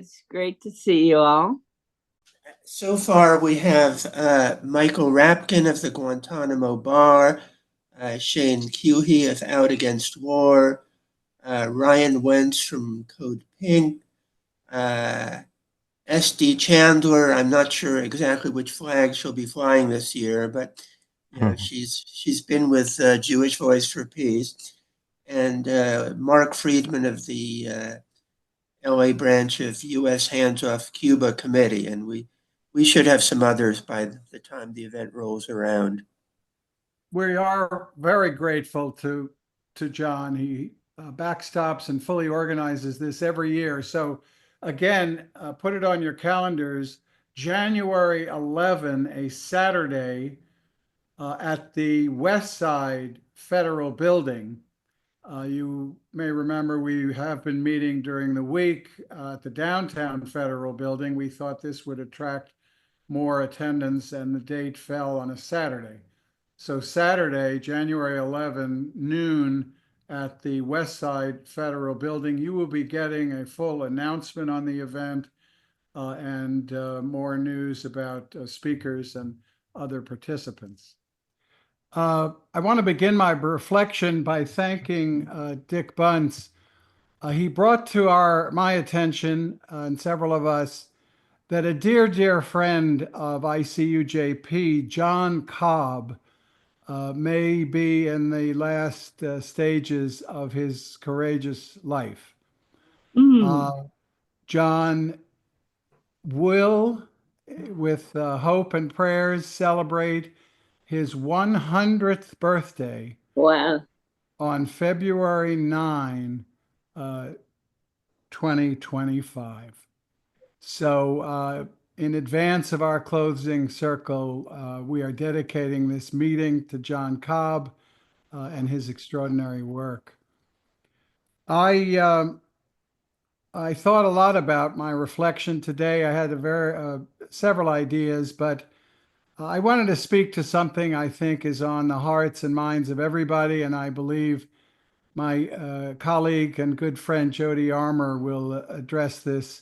It's great to see you all. So far, we have Michael Rapkin of the Guantanamo Bar, Shane Cuhey of Out Against War, Ryan Wentz from Code Pink, uh, SD Chandler. I'm not sure exactly which flag she'll be flying this year, but she's been with Jewish Voice for Peace, and Mark Friedman of the LA branch of U.S. Hands Off Cuba Committee, and we should have some others by the time the event rolls around. We are very grateful to John. He backstops and fully organizes this every year. So again, put it on your calendars. January 11, a Saturday, at the West Side Federal Building. You may remember we have been meeting during the week at the downtown Federal Building. We thought this would attract more attendance, and the date fell on a Saturday. So Saturday, January 11, noon, at the West Side Federal Building, you will be getting a full announcement on the event and more news about speakers and other participants. I want to begin my reflection by thanking Dick Bunce. He brought to my attention and several of us that a dear friend of ICUJP, John Cobb, may be in the last stages of his courageous life. John will, with hope and prayers, celebrate his 100th birthday. Wow. On February 9, 2025. So in advance of our closing circle, we are dedicating this meeting to John Cobb and his extraordinary work. I thought a lot about my reflection today. I had several ideas, but I wanted to speak to something I think is on the hearts and minds of everybody, and I believe my colleague and good friend Jody Armour will address this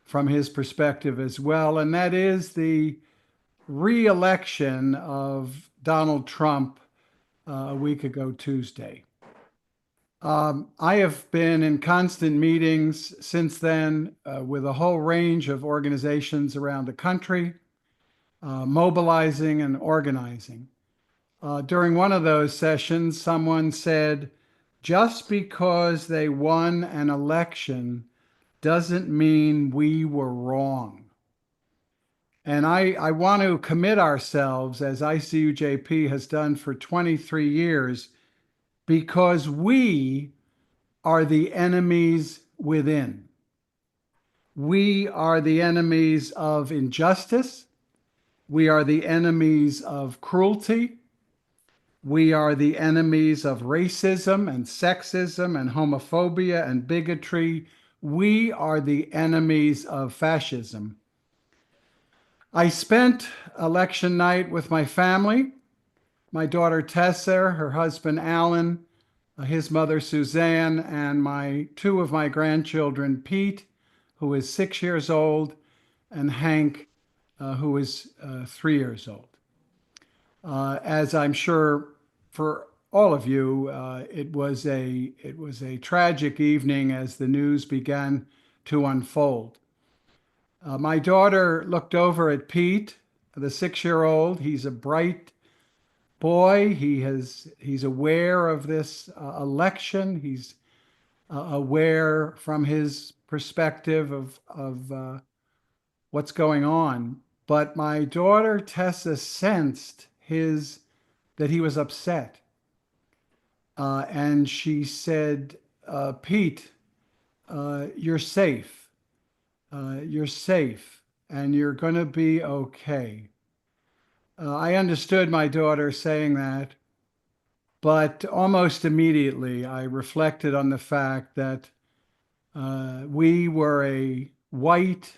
from his perspective as well, and that is the re-election of Donald Trump a week ago Tuesday. I have been in constant meetings since then with a whole range of organizations around the country, mobilizing and organizing. During one of those sessions, someone said, just because they won an election doesn't mean we were wrong. And I want to commit ourselves, as ICUJP has done for 23 years, because we are the enemies within. We are the enemies of injustice. We are the enemies of cruelty. We are the enemies of racism and sexism and homophobia and bigotry. We are the enemies of fascism. I spent election night with my family, my daughter Tessa, her husband Alan, his mother Suzanne, and two of my grandchildren, Pete, who is 6 years old, and Hank, who is 3 years old. As I'm sure for all of you, it was a tragic evening as the news began to unfold. My daughter looked over at Pete, the 6-year-old. He's a bright boy. He's aware of this election. He's aware from his perspective of what's going on. But my daughter Tessa sensed that he was upset. And she said, Pete, you're safe. You're safe and you're going to be okay. I understood my daughter saying that, but almost immediately I reflected on the fact that we were a white,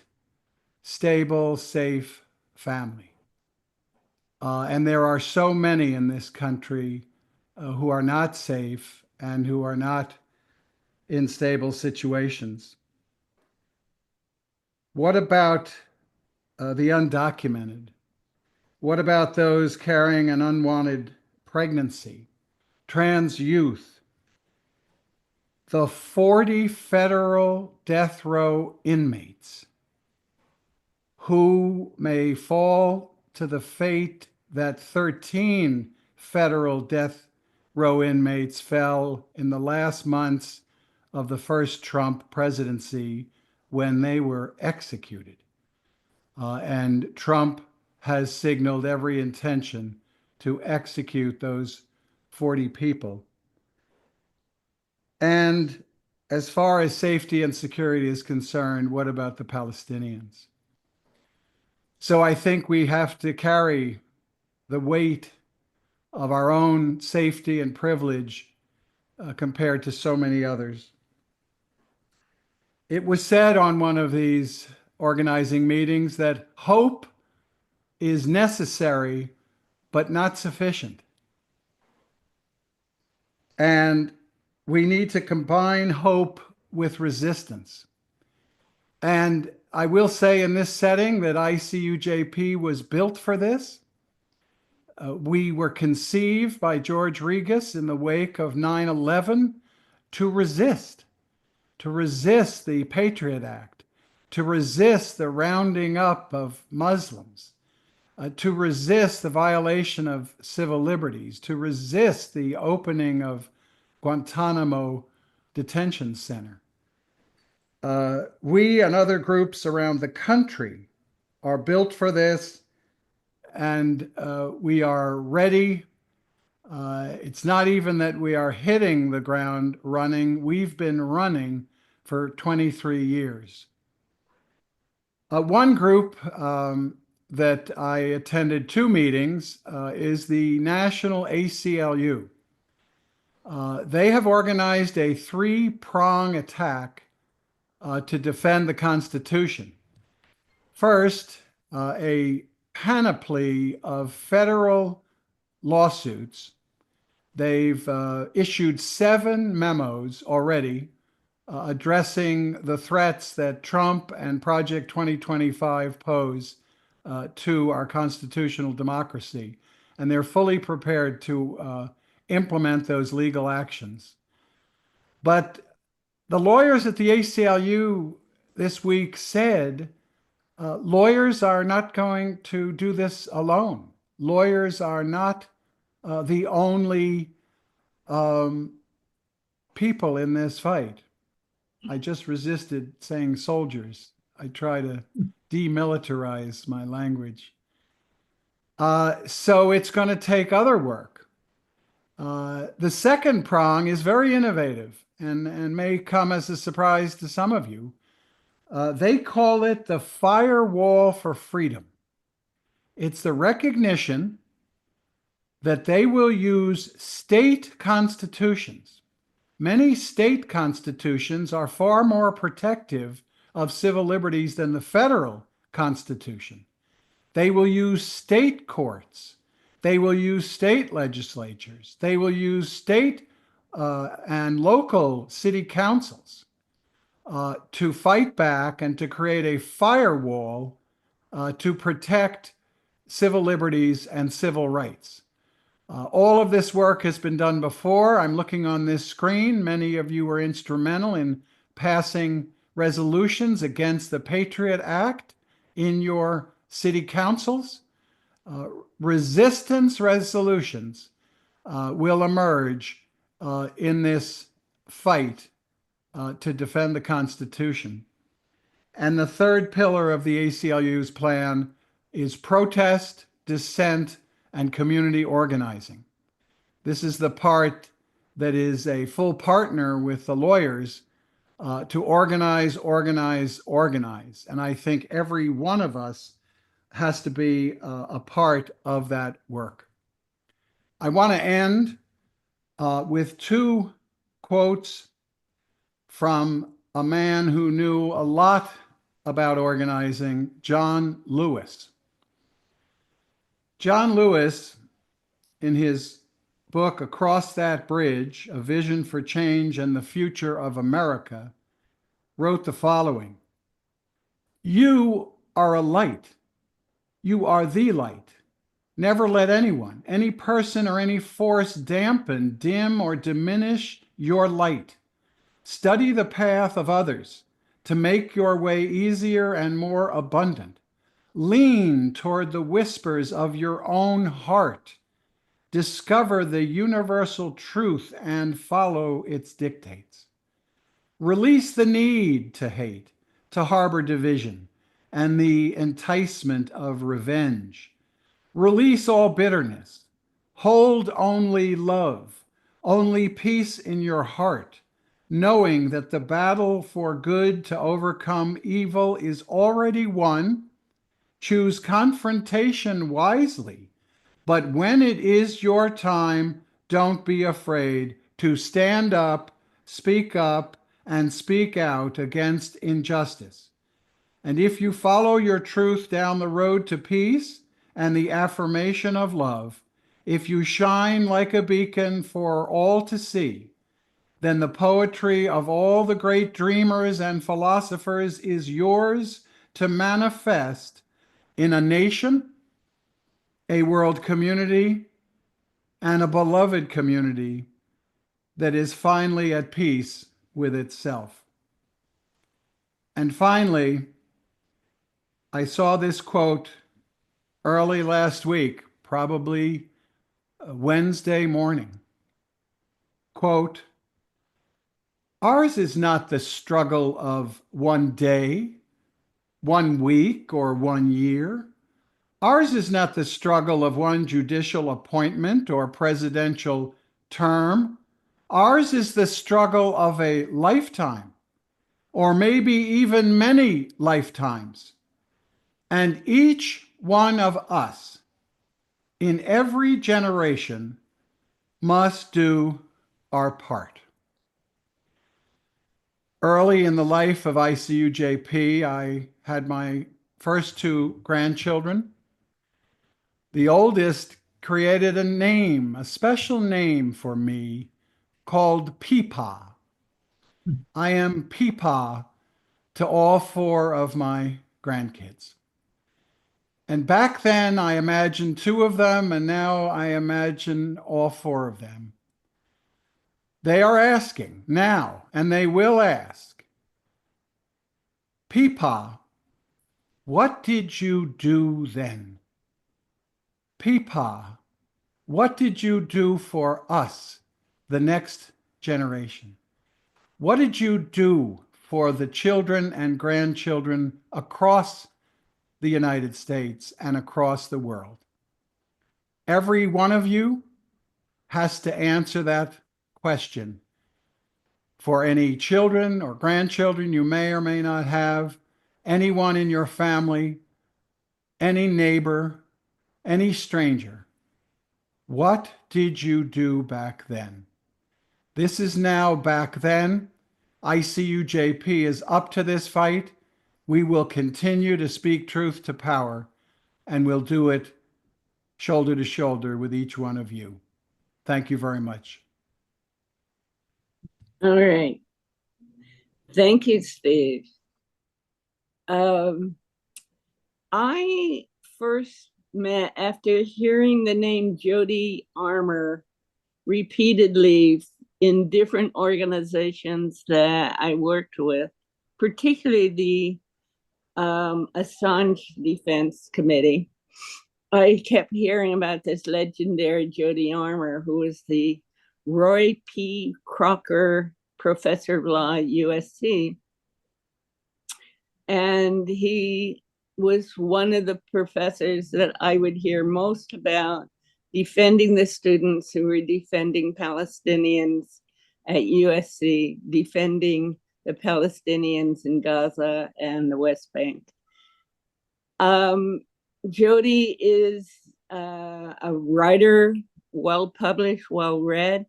stable, safe family. And there are so many in this country who are not safe and who are not in stable situations. What about the undocumented? What about those carrying an unwanted pregnancy? Trans youth? The 40 federal death row inmates who may fall to the fate that 13 federal death row inmates fell in the last months of the first Trump presidency when they were executed. And Trump has signaled every intention to execute those 40 people. And as far as safety and security is concerned, what about the Palestinians? So I think we have to carry the weight of our own safety and privilege compared to so many others. It was said on one of these organizing meetings that hope is necessary, but not sufficient. And we need to combine hope with resistance. And I will say in this setting that ICUJP was built for this. We were conceived by George Regas in the wake of 9/11 to resist the Patriot Act, to resist the rounding up of Muslims, to resist the violation of civil liberties, to resist the opening of Guantanamo Detention Center. We and other groups around the country are built for this, and we are ready. It's not even that we are hitting the ground running. We've been running for 23 years. One group that I attended 2 meetings is the National ACLU. They have organized a 3-prong attack to defend the Constitution. First, a panoply of federal lawsuits. They've issued 7 memos already addressing the threats that Trump and Project 2025 pose to our constitutional democracy. And they're fully prepared to implement those legal actions. But the lawyers at the ACLU this week said lawyers are not going to do this alone. Lawyers are not the only people in this fight. I just resisted saying soldiers. I try to demilitarize my language. So it's going to take other work. The second prong is very innovative and may come as a surprise to some of you. They call it the firewall for freedom. It's the recognition that they will use state constitutions. Many state constitutions are far more protective of civil liberties than the federal Constitution. They will use state courts. They will use state legislatures. They will use state and local city councils to fight back and to create a firewall to protect civil liberties and civil rights. All of this work has been done before. I'm looking on this screen. Many of you were instrumental in passing resolutions against the Patriot Act in your city councils. Resistance resolutions will emerge in this fight to defend the Constitution. And the third pillar of the ACLU's plan is protest, dissent, and community organizing. This is the part that is a full partner with the lawyers to organize. And I think every one of us has to be a part of that work. I want to end with 2 quotes from a man who knew a lot about organizing, John Lewis. John Lewis, in his book, Across That Bridge, A Vision for Change and the Future of America, wrote the following: You are a light. You are the light. Never let anyone, any person, or any force dampen, dim, or diminish your light. Study the path of others to make your way easier and more abundant. Lean toward the whispers of your own heart. Discover the universal truth and follow its dictates. Release the need to hate, to harbor division, and the enticement of revenge. Release all bitterness. Hold only love, only peace in your heart, knowing that the battle for good to overcome evil is already won. Choose confrontation wisely, but when it is your time, don't be afraid to stand up, and speak out against injustice. And if you follow your truth down the road to peace and the affirmation of love, if you shine like a beacon for all to see, then the poetry of all the great dreamers and philosophers is yours to manifest in a nation, a world community, and a beloved community that is finally at peace with itself. And finally, I saw this quote early last week, probably Wednesday morning. Quote, "Ours is not the struggle of one day, 1 week, or 1 year. Ours is not the struggle of one judicial appointment or presidential term. Ours is the struggle of a lifetime, or maybe even many lifetimes. And each one of us in every generation must do our part." Early in the life of ICUJP, I had my first 2 grandchildren. The oldest created a name, a special name for me called Peepaw. I am Peepaw to all 4 of my grandkids. And back then I imagined 2 of them, and now I imagine all 4 of them. They are asking now, and they will ask, "Peepaw, what did you do then? Peepaw, what did you do for us, the next generation? What did you do for the children and grandchildren across the United States and across the world?" Every one of you has to answer that question for any children or grandchildren you may or may not have, anyone in your family, any neighbor, any stranger. What did you do back then? This is now back then. ICUJP is up to this fight. We will continue to speak truth to power, and we'll do it shoulder to shoulder with each one of you. Thank you very much. All right. Thank you, Steve. I first met after hearing the name Jody Armour repeatedly in different organizations that I worked with, particularly the Assange Defense Committee. I kept hearing about this legendary Jody Armour, who was the Roy P. Crocker Professor of Law at USC. And he was one of the professors that I would hear most about, defending the students who were defending Palestinians at USC, defending the Palestinians in Gaza and the West Bank. Jody is a writer, well-published, well-read.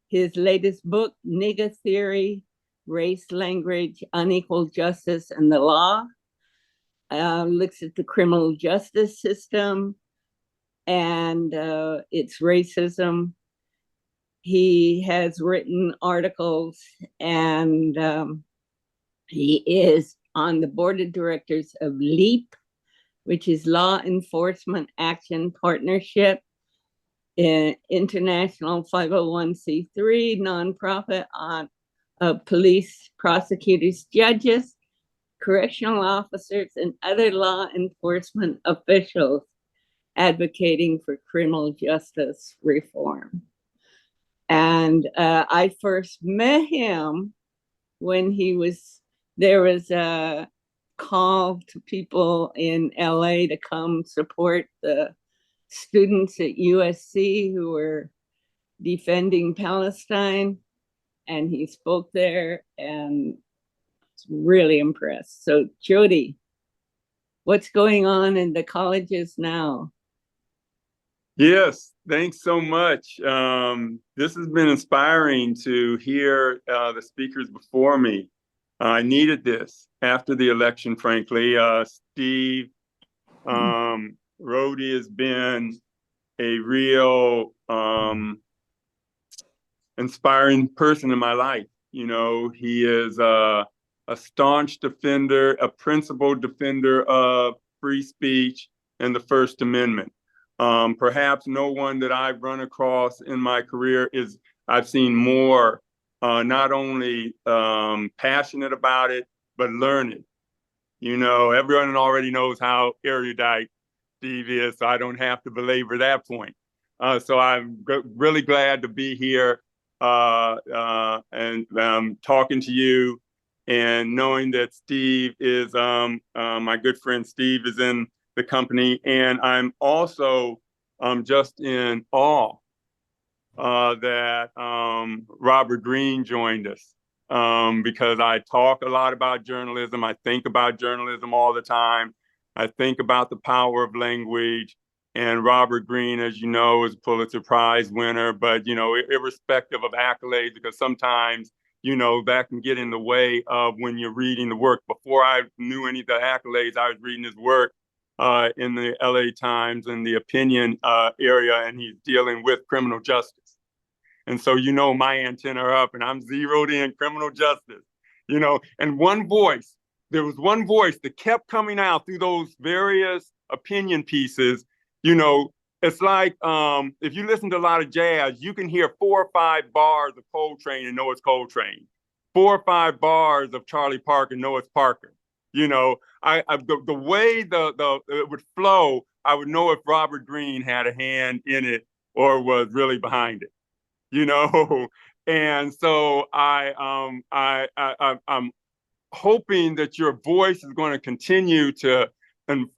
His latest book, Nigga Theory, Race, Language, Unequal Justice, and the Law, looks at the criminal justice system and its racism. He has written articles, and he is on the board of directors of LEAP, which is Law Enforcement Action Partnership, an international 501c3 nonprofit of police, prosecutors, judges, correctional officers, and other law enforcement officials advocating for criminal justice reform. And I first met him when there was a call to people in LA to come support the students at USC who were defending Palestine. And he spoke there and was really impressed. So Jody, what's going on in the colleges now? Yes, thanks so much. This has been inspiring to hear the speakers before me. I needed this after the election, frankly. Steve, Rhodey has been a real inspiring person in my life. You know, he is a staunch defender, a principled defender of free speech and the First Amendment. Perhaps no one that I've run across in my career I've seen more not only passionate about it, but learned. You know, everyone already knows how erudite Steve is, so I don't have to belabor that point. So I'm really glad to be here and talking to you, and knowing that Steve is, my good friend Steve is in the company. And I'm also just in awe that Robert Greene joined us, because I talk a lot about journalism. I think about journalism all the time. I think about the power of language. And Robert Greene, as you know, is a Pulitzer Prize winner, but, you know, irrespective of accolades, because sometimes, you know, that can get in the way of when you're reading the work. Before I knew any of the accolades, I was reading his work in the LA Times and the opinion area, and he's dealing with criminal justice. And so, you know, my antenna are up and I'm zeroed in criminal justice, you know, and there was one voice that kept coming out through those various opinion pieces. You know, it's like if you listen to a lot of jazz, you can hear 4 or 5 bars of Coltrane and know it's Coltrane. 4 or 5 bars of Charlie Parker and know it's Parker. You know, the way it would flow, I would know if Robert Greene had a hand in it or was really behind it. You know, and so I'm hoping that your voice is going to continue to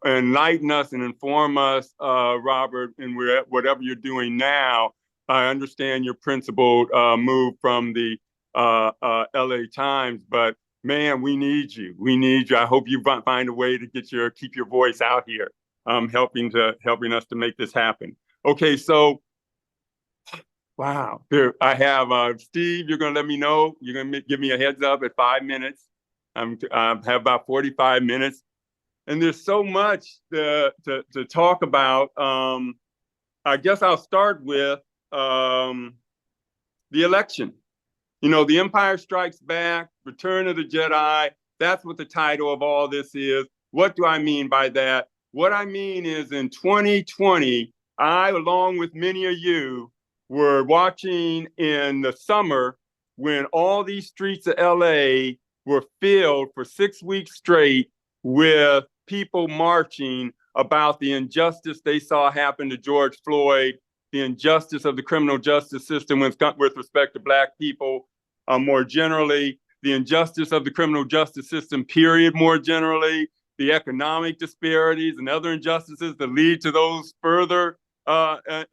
enlighten us and inform us, Robert, and whatever you're doing now. I understand your principled move from the LA Times, but man, we need you. We need you. I hope you find a way to keep your voice out here, helping us to make this happen. Okay, so wow, I have Steve. You're going to let me know. You're going to give me a heads up at 5 minutes. I have about 45 minutes. And there's so much to talk about. I guess I'll start with the election. You know, The Empire Strikes Back, Return of the Jedi. That's what the title of all this is. What do I mean by that? What I mean is in 2020, I, along with many of you, were watching in the summer when all these streets of LA were filled for 6 weeks straight with people marching about the injustice they saw happen to George Floyd, the injustice of the criminal justice system with respect to Black people more generally, the injustice of the criminal justice system, period, more generally, the economic disparities and other injustices that lead to those further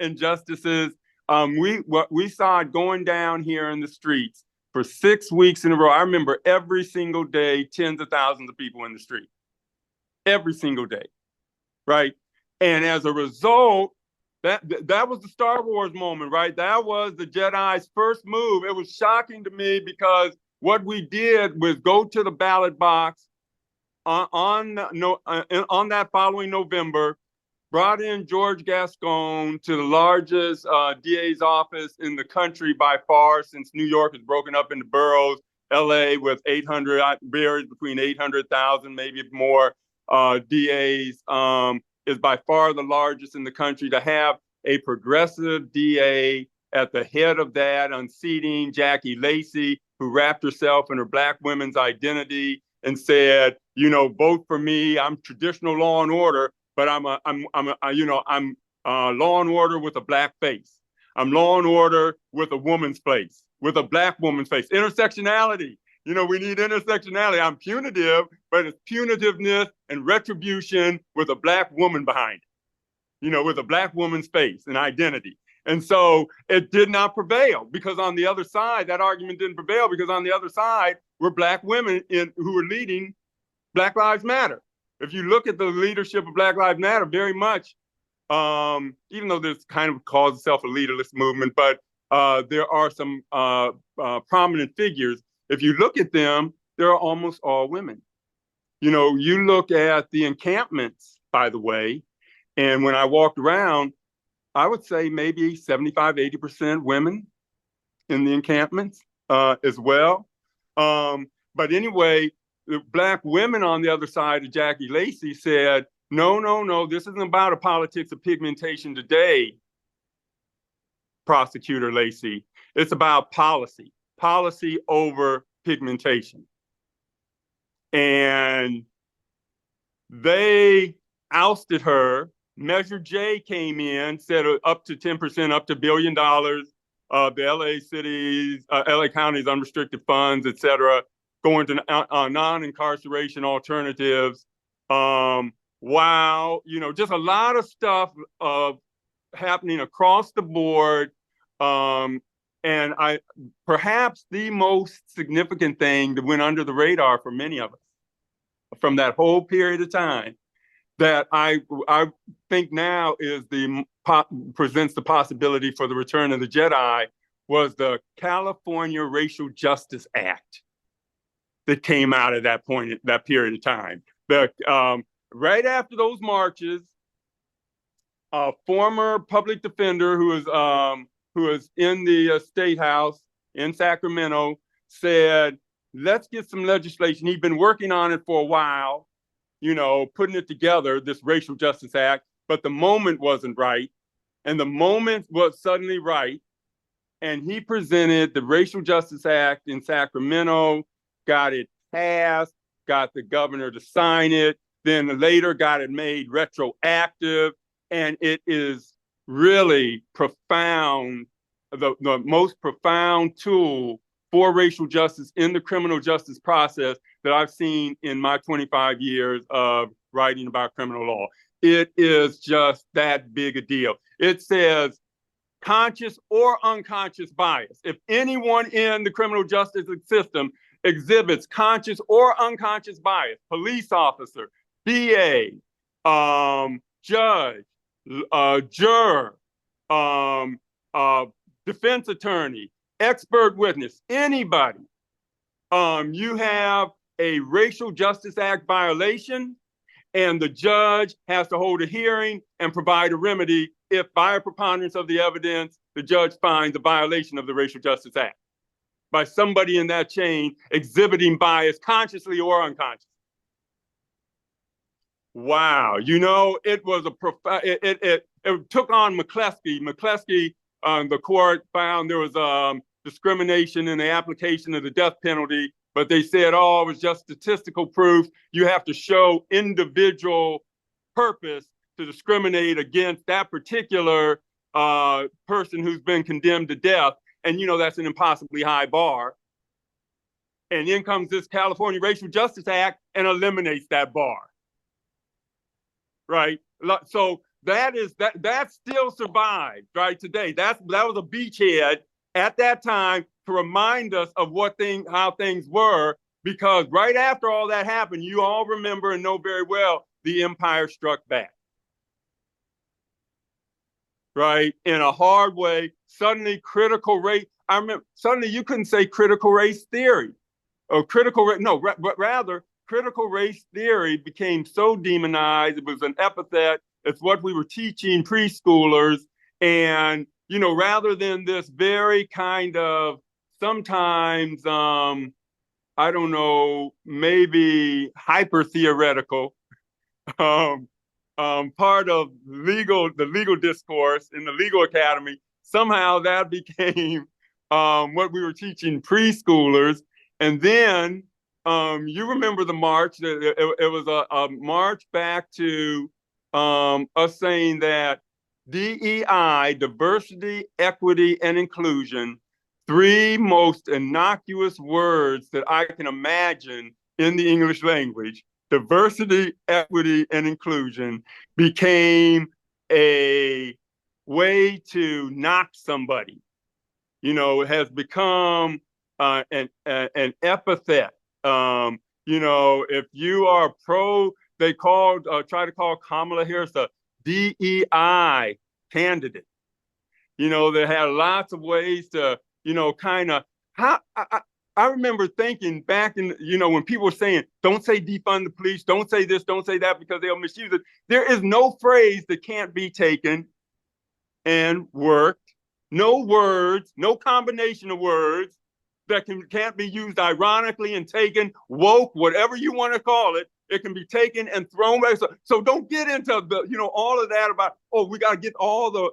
injustices. We saw it going down here in the streets for 6 weeks in a row. I remember every single day, tens of thousands of people in the street. Every single day, right? And as a result, that was the Star Wars moment, right? That was the Jedi's first move. It was shocking to me because what we did was go to the ballot box on that following November, brought in George Gascon to the largest DA's office in the country by far, since New York is broken up into boroughs. LA with 800, varies between 800,000, maybe more DAs, is by far the largest in the country. To have a progressive DA at the head of that, unseating Jackie Lacey, who wrapped herself in her Black women's identity and said, you know, vote for me. I'm traditional law and order, but I'm law and order with a Black face. I'm law and order with a woman's face, with a Black woman's face. Intersectionality. You know, we need intersectionality. I'm punitive, but it's punitiveness and retribution with a Black woman behind it, you know, with a Black woman's face and identity. And so it did not prevail because on the other side, that argument didn't prevail because on the other side were Black women who were leading Black Lives Matter. If you look at the leadership of Black Lives Matter, very much, even though this kind of calls itself a leaderless movement, but there are some prominent figures. If you look at them, they're almost all women. You know, you look at the encampments, by the way, and when I walked around, I would say maybe 75, 80% women in the encampments as well. But anyway, the Black women on the other side of Jackie Lacey said, no, this isn't about a politics of pigmentation today, Prosecutor Lacey. It's about policy over pigmentation. And they ousted her. Measure J came in, said up to 10%, up to $1 billion. The LA county's unrestricted funds, et cetera, going to non-incarceration alternatives. Wow, you know, just a lot of stuff happening across the board. And perhaps the most significant thing that went under the radar for many of us from that whole period of time that I think now presents the possibility for the return of the Jedi was the California Racial Justice Act that came out at that point, that period of time. Right after those marches, a former public defender who was in the state house in Sacramento said, let's get some legislation. He'd been working on it for a while, you know, putting it together, this Racial Justice Act, but the moment wasn't right. And the moment was suddenly right. And he presented the Racial Justice Act in Sacramento, got it passed, got the governor to sign it, then later got it made retroactive. And it is really profound, the most profound tool for racial justice in the criminal justice process that I've seen in my 25 years of writing about criminal law. It is just that big a deal. It says conscious or unconscious bias. If anyone in the criminal justice system exhibits conscious or unconscious bias, police officer, DA, judge, juror, defense attorney, expert witness, anybody, you have a Racial Justice Act violation, and the judge has to hold a hearing and provide a remedy if, by a preponderance of the evidence, the judge finds a violation of the Racial Justice Act by somebody in that chain exhibiting bias consciously or unconsciously. Wow, you know, it was it took on McCleskey. McCleskey, the court found there was discrimination in the application of the death penalty, but they said, oh, it was just statistical proof. You have to show individual purpose to discriminate against that particular person who's been condemned to death. And, you know, that's an impossibly high bar. And in comes this California Racial Justice Act and eliminates that bar. Right? So that still survived, right, today. That was a beachhead at that time to remind us of how things were, because right after all that happened, you all remember and know very well, the empire struck back. Right? In a hard way, suddenly critical race, I remember, suddenly you couldn't say critical race theory or rather critical race theory became so demonized. It was an epithet. It's what we were teaching preschoolers. And, you know, rather than this very kind of sometimes I don't know, maybe hyper theoretical part of the legal discourse in the legal academy. Somehow that became what we were teaching preschoolers. And then you remember the march. It was a march back to us saying that DEI, diversity, equity, and inclusion, three most innocuous words that I can imagine in the English language, diversity, equity, and inclusion, became a way to knock somebody. You know, it has become an epithet. You know, if you are pro, they try to call Kamala Harris a DEI candidate. You know, they had lots of ways to, you know, kind of I remember thinking back in, you know, when people were saying, don't say defund the police, don't say this, don't say that because they'll misuse it. There is no phrase that can't be taken and worked. No words, no combination of words that can't be used ironically and taken, woke, whatever you want to call it. It can be taken and thrown back. So don't get into the, you know, all of that about, oh, we got to get all the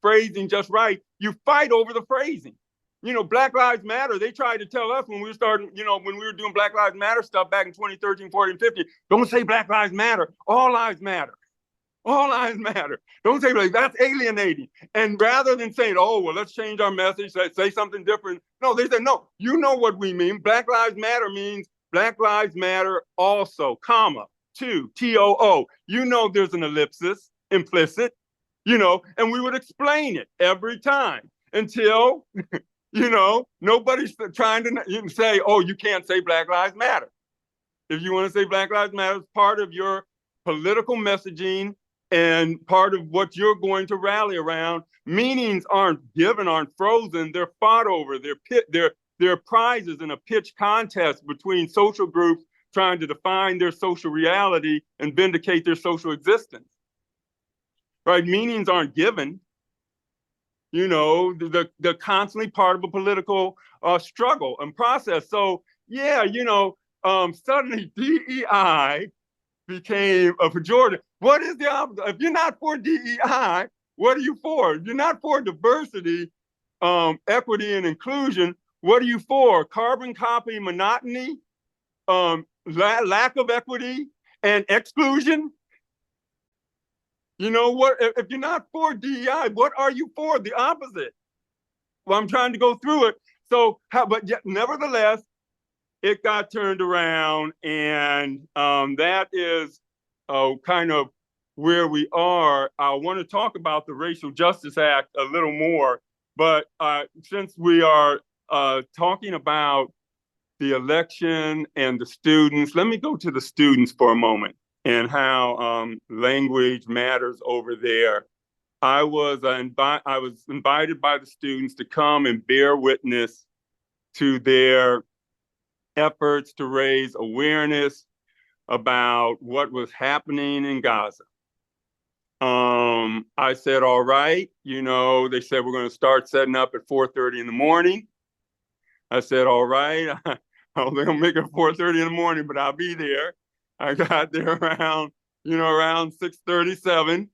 phrasing just right. You fight over the phrasing. You know, Black Lives Matter, they tried to tell us when we were starting, you know, when we were doing Black Lives Matter stuff back in 2013, 14, 15, don't say Black Lives Matter, all lives matter. All lives matter. Don't say like that's alienating. And rather than saying, oh, well, let's change our message, say something different. No, they said, no, you know what we mean. Black Lives Matter means Black Lives Matter also, comma, too, TOO. You know there's an ellipsis implicit, you know, and we would explain it every time until, you know, nobody's trying to say, oh, you can't say Black Lives Matter. If you want to say Black Lives Matter, it's part of your political messaging and part of what you're going to rally around. Meanings aren't given, aren't frozen. They're fought over. They're prizes in a pitch contest between social groups trying to define their social reality and vindicate their social existence. Right? Meanings aren't given. You know, they're constantly part of a political struggle and process. So, yeah, you know, suddenly DEI became a pejorative. What is the opposite? If you're not for DEI, what are you for? If you're not for diversity, equity, and inclusion, what are you for? Carbon copy monotony, lack of equity, and exclusion? You know what? If you're not for DEI, what are you for? The opposite. Well, I'm trying to go through it. So, but yet, nevertheless, it got turned around, and that is kind of where we are. I want to talk about the Racial Justice Act a little more, but since we are talking about the election and the students, let me go to the students for a moment and how language matters over there. I was invited by the students to come and bear witness to their efforts to raise awareness about what was happening in Gaza. I said, all right, you know, they said we're going to start setting up at 4:30 in the morning. I said, all right, I don't think I'll make it 4:30 in the morning, but I'll be there. I got there around 6:37,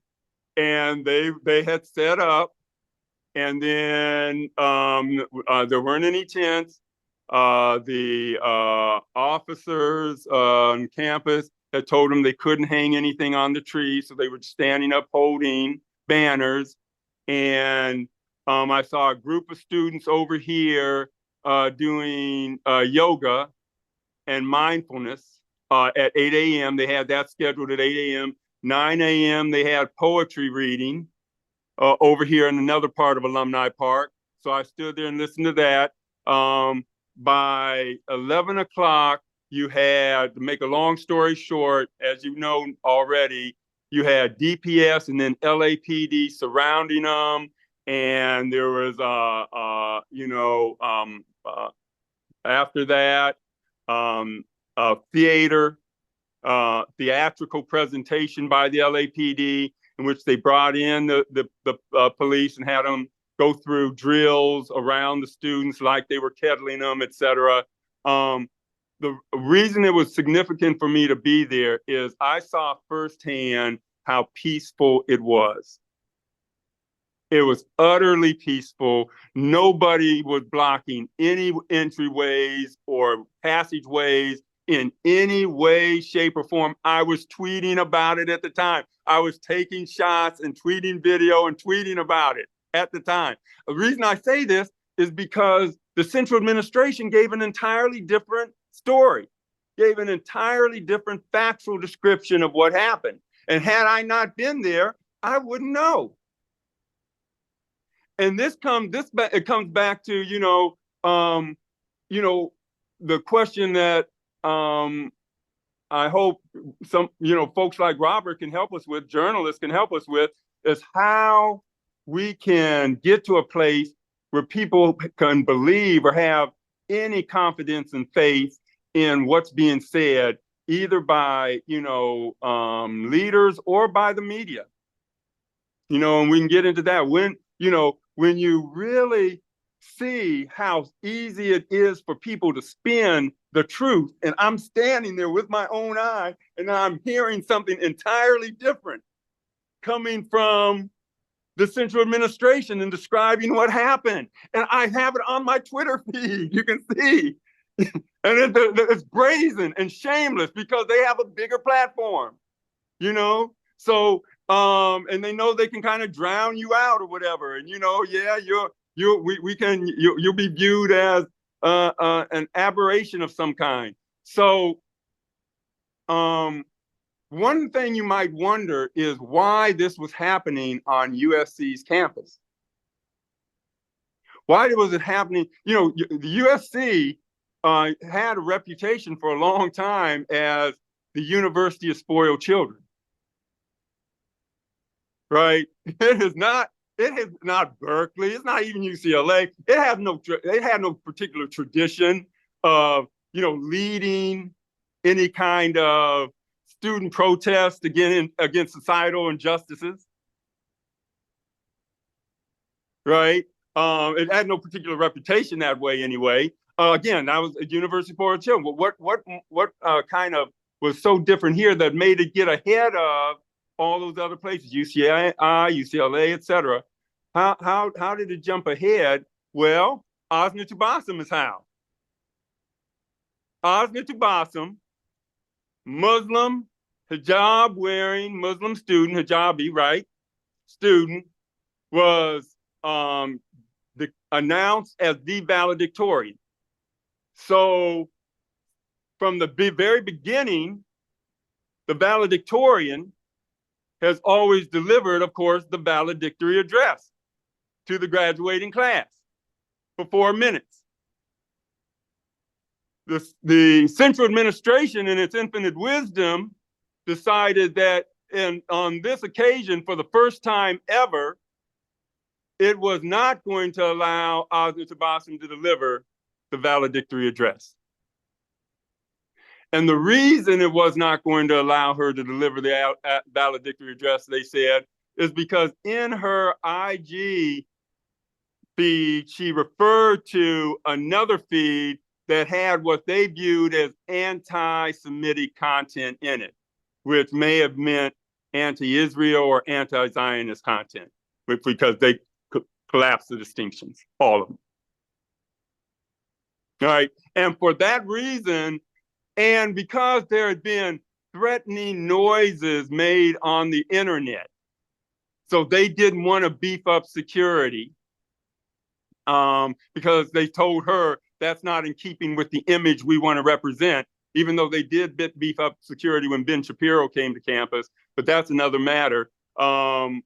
and they had set up, and then there weren't any tents. The officers on campus had told them they couldn't hang anything on the tree, so they were standing up holding banners. And I saw a group of students over here doing yoga and mindfulness at 8 a.m. They had that scheduled at 8 a.m. 9 a.m. they had poetry reading over here in another part of Alumni Park. So I stood there and listened to that. By 11 o'clock, you had, to make a long story short, as you know already, you had DPS and then LAPD surrounding them. And there was, after that, theatrical presentation by the LAPD in which they brought in the police and had them go through drills around the students like they were kettling them, et cetera. The reason it was significant for me to be there is I saw firsthand how peaceful it was. It was utterly peaceful. Nobody was blocking any entryways or passageways in any way, shape, or form. I was tweeting about it at the time. I was taking shots and tweeting video and tweeting about it at the time. The reason I say this is because the central administration gave an entirely different story, gave an entirely different factual description of what happened. And had I not been there, I wouldn't know. And it comes back to, the question that I hope some, folks like Robert can help us with, journalists can help us with, is how we can get to a place where people can believe or have any confidence and faith in what's being said, either by, leaders or by the media. And we can get into that when you really see how easy it is for people to spin the truth, and I'm standing there with my own eye and I'm hearing something entirely different coming from the central administration and describing what happened. And I have it on my Twitter feed, you can see. And it's brazen and shameless because they have a bigger platform, So, and they know they can kind of drown you out or whatever. And, you'll be viewed as an aberration of some kind. So, one thing you might wonder is why this was happening on USC's campus. Why was it happening? The USC had a reputation for a long time as the University of Spoiled Children. Right? It is not Berkeley. It's not even UCLA. It had no particular tradition of, leading any kind of student protest against societal injustices. Right? It had no particular reputation that way anyway. Again, that was a University for Children. What kind of was so different here that made it get ahead of all those other places, UCLA, et cetera? How did it jump ahead? Well, Osna Tubassum is how. Osna Tubassum, Muslim, hijab-wearing Muslim student, hijabi, right? Student, was announced as the valedictorian. So from the very beginning, the valedictorian has always delivered, of course, the valedictory address to the graduating class for 4 minutes. The central administration, in its infinite wisdom, decided that on this occasion, for the first time ever, it was not going to allow Osna Tubassum to deliver the valedictory address. And the reason it was not going to allow her to deliver the valedictory address, they said, is because in her IG feed, she referred to another feed that had what they viewed as anti-Semitic content in it, which may have meant anti-Israel or anti-Zionist content, because they collapsed the distinctions, all of them. All right, and for that reason, and because there had been threatening noises made on the internet, so they didn't want to beef up security because they told her that's not in keeping with the image we want to represent, even though they did beef up security when Ben Shapiro came to campus, but that's another matter, showing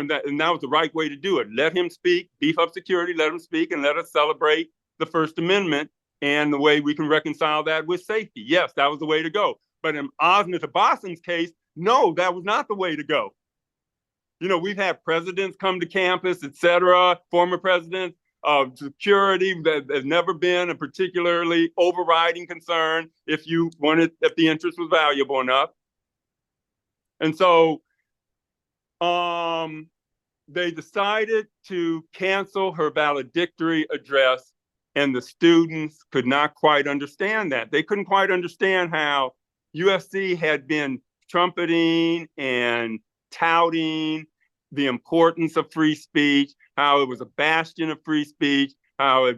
that, and that was the right way to do it. Let him speak, beef up security, let him speak, and let us celebrate the First Amendment and the way we can reconcile that with safety. Yes, that was the way to go. But in Osna Tubassum's case, no, that was not the way to go. We've had presidents come to campus, et cetera, former presidents. Security that has never been a particularly overriding concern if the interest was valuable enough. And so they decided to cancel her valedictory address And the students could not quite understand that. They couldn't quite understand how USC had been trumpeting and touting the importance of free speech, how it was a bastion of free speech, how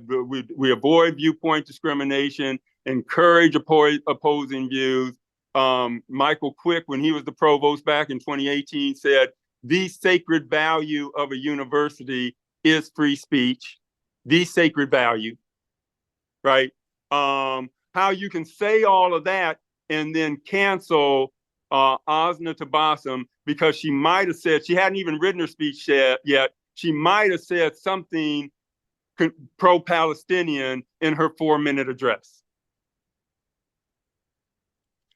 we avoid viewpoint discrimination, encourage opposing views. Michael Quick, when he was the provost back in 2018, said, the sacred value of a university is free speech, the sacred value, right? How you can say all of that and then cancel Asna Tabassum because she might have said, she hadn't even written her speech yet, she might have said something pro-Palestinian in her 4-minute address.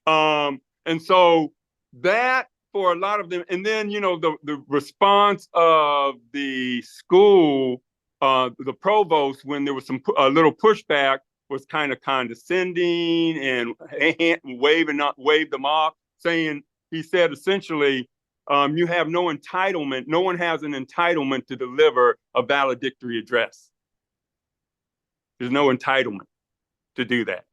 And so that for a lot of them, and then, you know, the response of the school, the provost, when there was a little pushback, was kind of condescending and waved them off, saying, he said essentially, you have no entitlement, no one has an entitlement to deliver a valedictory address. There's no entitlement to do that.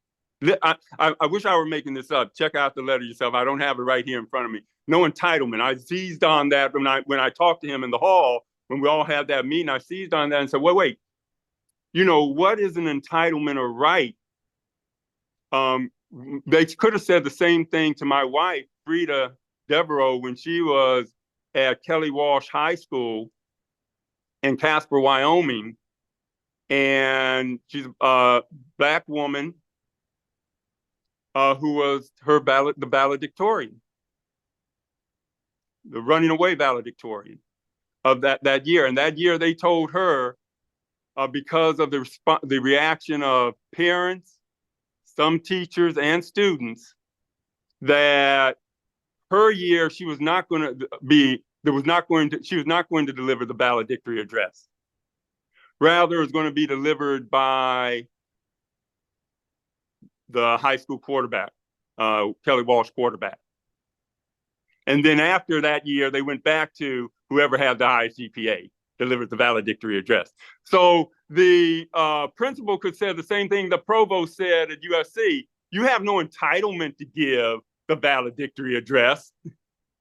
I wish I were making this up. Check out the letter yourself. I don't have it right here in front of me. No entitlement. I seized on that when I talked to him in the hall, when we all had that meeting, I seized on that and said, wait, you know, what is an entitlement or right? They could have said the same thing to my wife, Frida Devereaux, when she was at Kelly Walsh High School in Casper, Wyoming. And she's a Black woman who was the valedictorian, the running away valedictorian of that year. And that year they told her, because of the reaction of parents, some teachers and students, that her year she was not going to deliver the valedictory address. Rather, it's going to be delivered by the high school quarterback, Kelly Walsh quarterback. And then after that year, they went back to whoever had the highest GPA, delivered the valedictory address. So the principal could say the same thing the provost said at USC. You have no entitlement to give the valedictory address,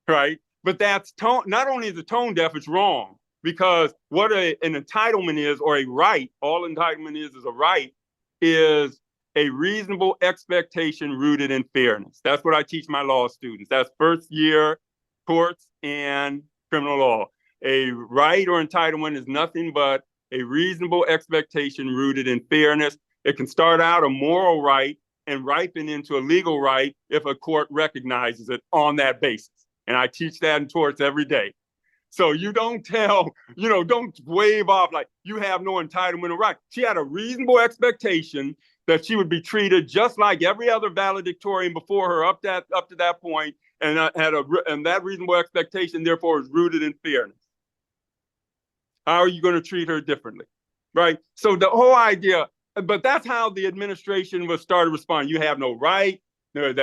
right? But that's not only is the tone deaf, it's wrong. Because what an entitlement is, or a right, all entitlement is a right, is a reasonable expectation rooted in fairness. That's what I teach my law students. That's first year courts and criminal law. A right or entitlement is nothing but a reasonable expectation rooted in fairness. It can start out a moral right and ripen into a legal right if a court recognizes it on that basis. And I teach that in torts every day. So you don't don't wave off like you have no entitlement or right. She had a reasonable expectation that she would be treated just like every other valedictorian before her up to that point, and and that reasonable expectation therefore is rooted in fairness. How are you going to treat her differently, right? So the whole idea, but that's how the administration was started responding. You have no right, there's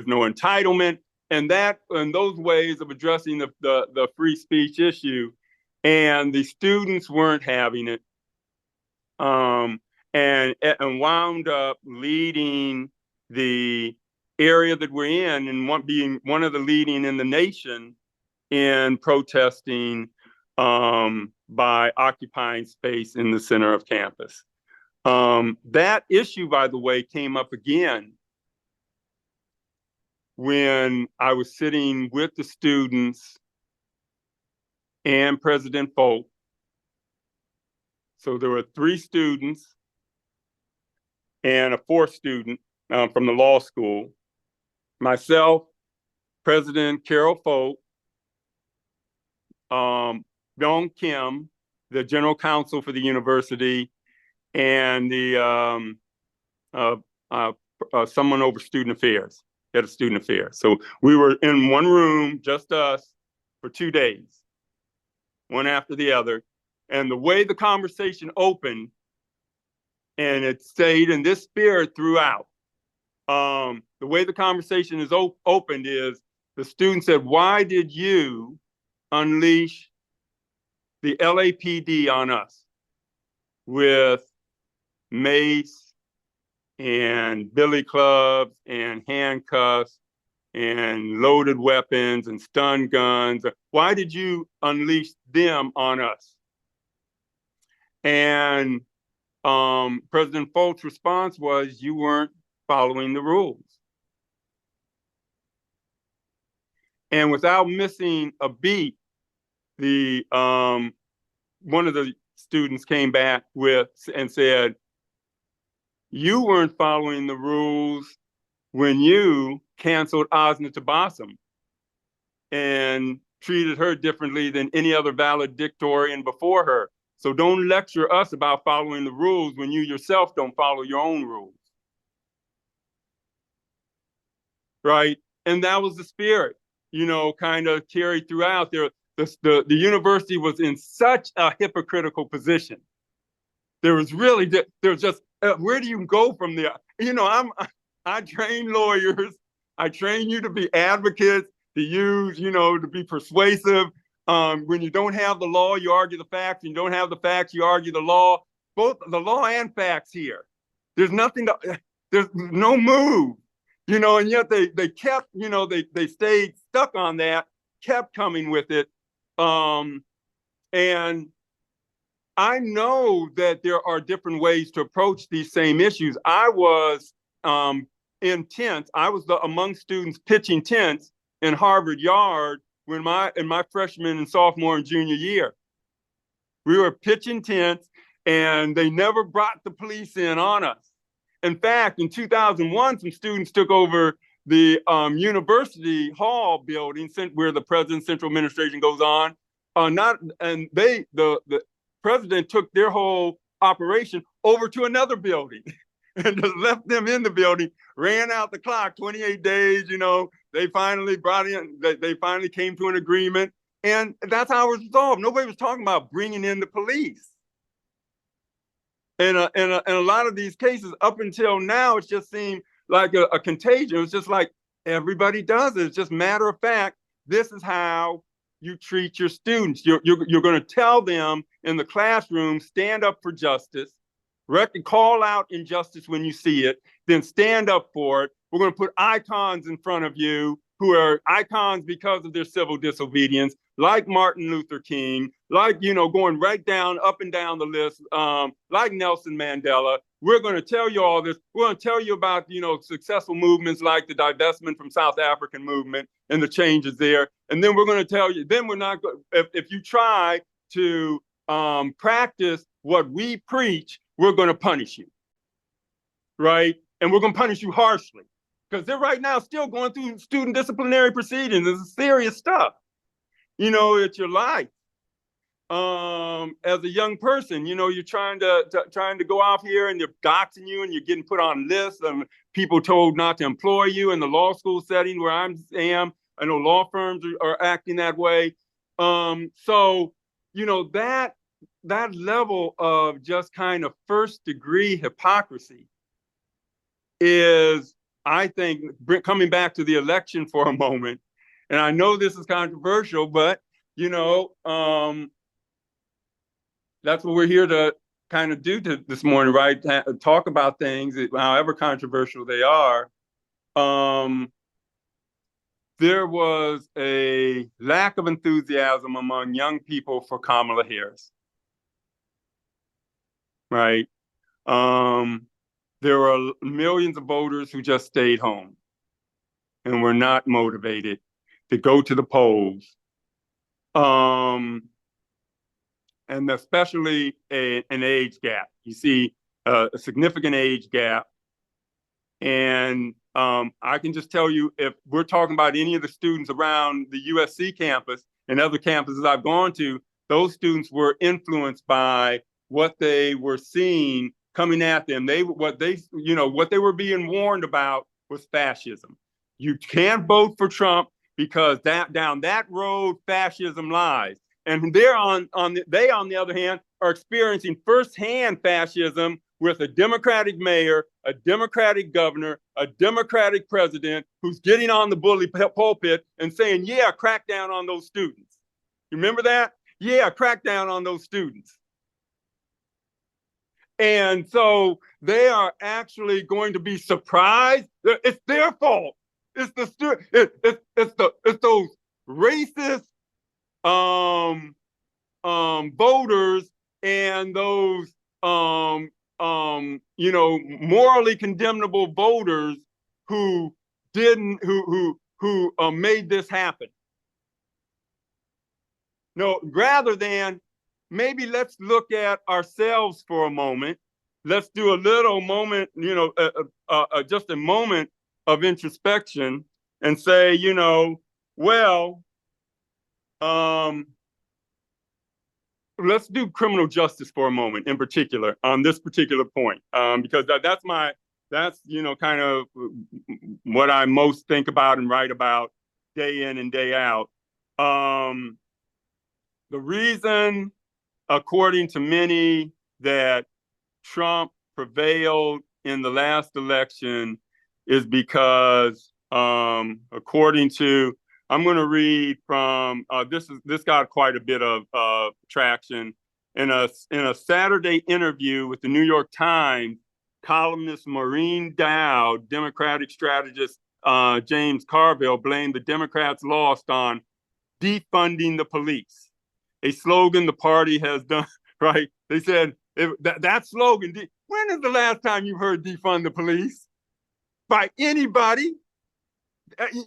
no entitlement. And those ways of addressing the free speech issue, and the students weren't having it, and wound up leading the area that we're in, and being one of the leading in the nation in protesting by occupying space in the center of campus. That issue, by the way, came up again when I was sitting with the students and President Folk. So there were 3 students and a 4th student from the law school, myself, President Carol Folk, Byung Kim, the general counsel for the university, and the someone over student affairs. Head of student affairs. So we were in one room, just us, for 2 days, one after the other. And the way the conversation opened, and it stayed in this spirit throughout, the way the conversation is opened is the student said, why did you unleash the LAPD on us with mace and billy clubs and handcuffs and loaded weapons and stun guns? Why did you unleash them on us? And President Folt's response was, you weren't following the rules. And without missing a beat, the one of the students came back with and said, you weren't following the rules when you canceled Osna Tabassum and treated her differently than any other valedictorian before her. So don't lecture us about following the rules when you yourself don't follow your own rules. Right? And that was the spirit, you know, kind of carried throughout there. The university was in such a hypocritical position. There was just, where do you go from there? You know, I train lawyers. I train you to be advocates, to use, you know, to be persuasive. When you don't have the law, you argue the facts. When you don't have the facts, you argue the law. Both the law and facts here. There's no move, you know, and yet they kept, you know, they stayed stuck on that, kept coming with it. And I know that there are different ways to approach these same issues. I was in tents. I was among students pitching tents in Harvard Yard in my freshman and sophomore and junior year. We were pitching tents, and they never brought the police in on us. In fact, in 2001, some students took over the University Hall building where the President's Central Administration goes on. The president took their whole operation over to another building and just left them in the building, ran out the clock, 28 days, you know, they finally finally came to an agreement. And that's how it was resolved. Nobody was talking about bringing in the police. And a lot of these cases up until now, it just seemed like a contagion. It was just like everybody does it. It's just matter of fact, this is how you treat your students. You're going to tell them in the classroom, stand up for justice, call out injustice when you see it, then stand up for it. We're going to put icons in front of you who are icons because of their civil disobedience, like Martin Luther King, like, you know, going right down, up and down the list, like Nelson Mandela. We're going to tell you all this. We're going to tell you about, you know, successful movements like the divestment from South African movement and the changes there. And then we're going to tell you, then we're not, if you try to practice what we preach, we're going to punish you, right? And we're going to punish you harshly because they're right now still going through student disciplinary proceedings. It's serious stuff. You know, it's your life. As a young person, you know, you're trying to go out here and they're doxing you and you're getting put on lists and people told not to employ you in the law school setting where I am. I know law firms are acting that way. So, you know, that level of just kind of first degree hypocrisy is, I think, coming back to the election for a moment, and I know this is controversial, but, you know, that's what we're here to kind of do this morning, right? Talk about things, however controversial they are. There was a lack of enthusiasm among young people for Kamala Harris, right? There were millions of voters who just stayed home and were not motivated to go to the polls. And especially an age gap. You see a significant age gap. And I can just tell you, if we're talking about any of the students around the USC campus and other campuses I've gone to, those students were influenced by what they were seeing coming at them. What they were being warned about was fascism. You can't vote for Trump because down that road, fascism lies. And they, on the other hand, are experiencing firsthand fascism with a Democratic mayor, a Democratic governor, a Democratic president who's getting on the bully pulpit and saying, yeah, crack down on those students. You remember that? Yeah, crack down on those students. And so they are actually going to be surprised. It's their fault. It's those racist voters and those morally condemnable voters who made this happen. No, rather than maybe let's look at ourselves for a moment. Let's do a little moment, just a moment of introspection and say, well, let's do criminal justice for a moment in particular on this particular point, because that's kind of what I most think about and write about day in and day out. The reason, according to many, that Trump prevailed in the last election is because, according to, I'm going to read from this got quite a bit of traction in a Saturday interview with the New York Times. Columnist Maureen Dowd, Democratic strategist James Carville blamed the Democrats' loss on defunding the police, a slogan the party has done. Right? They said that slogan. When is the last time you heard defund the police by anybody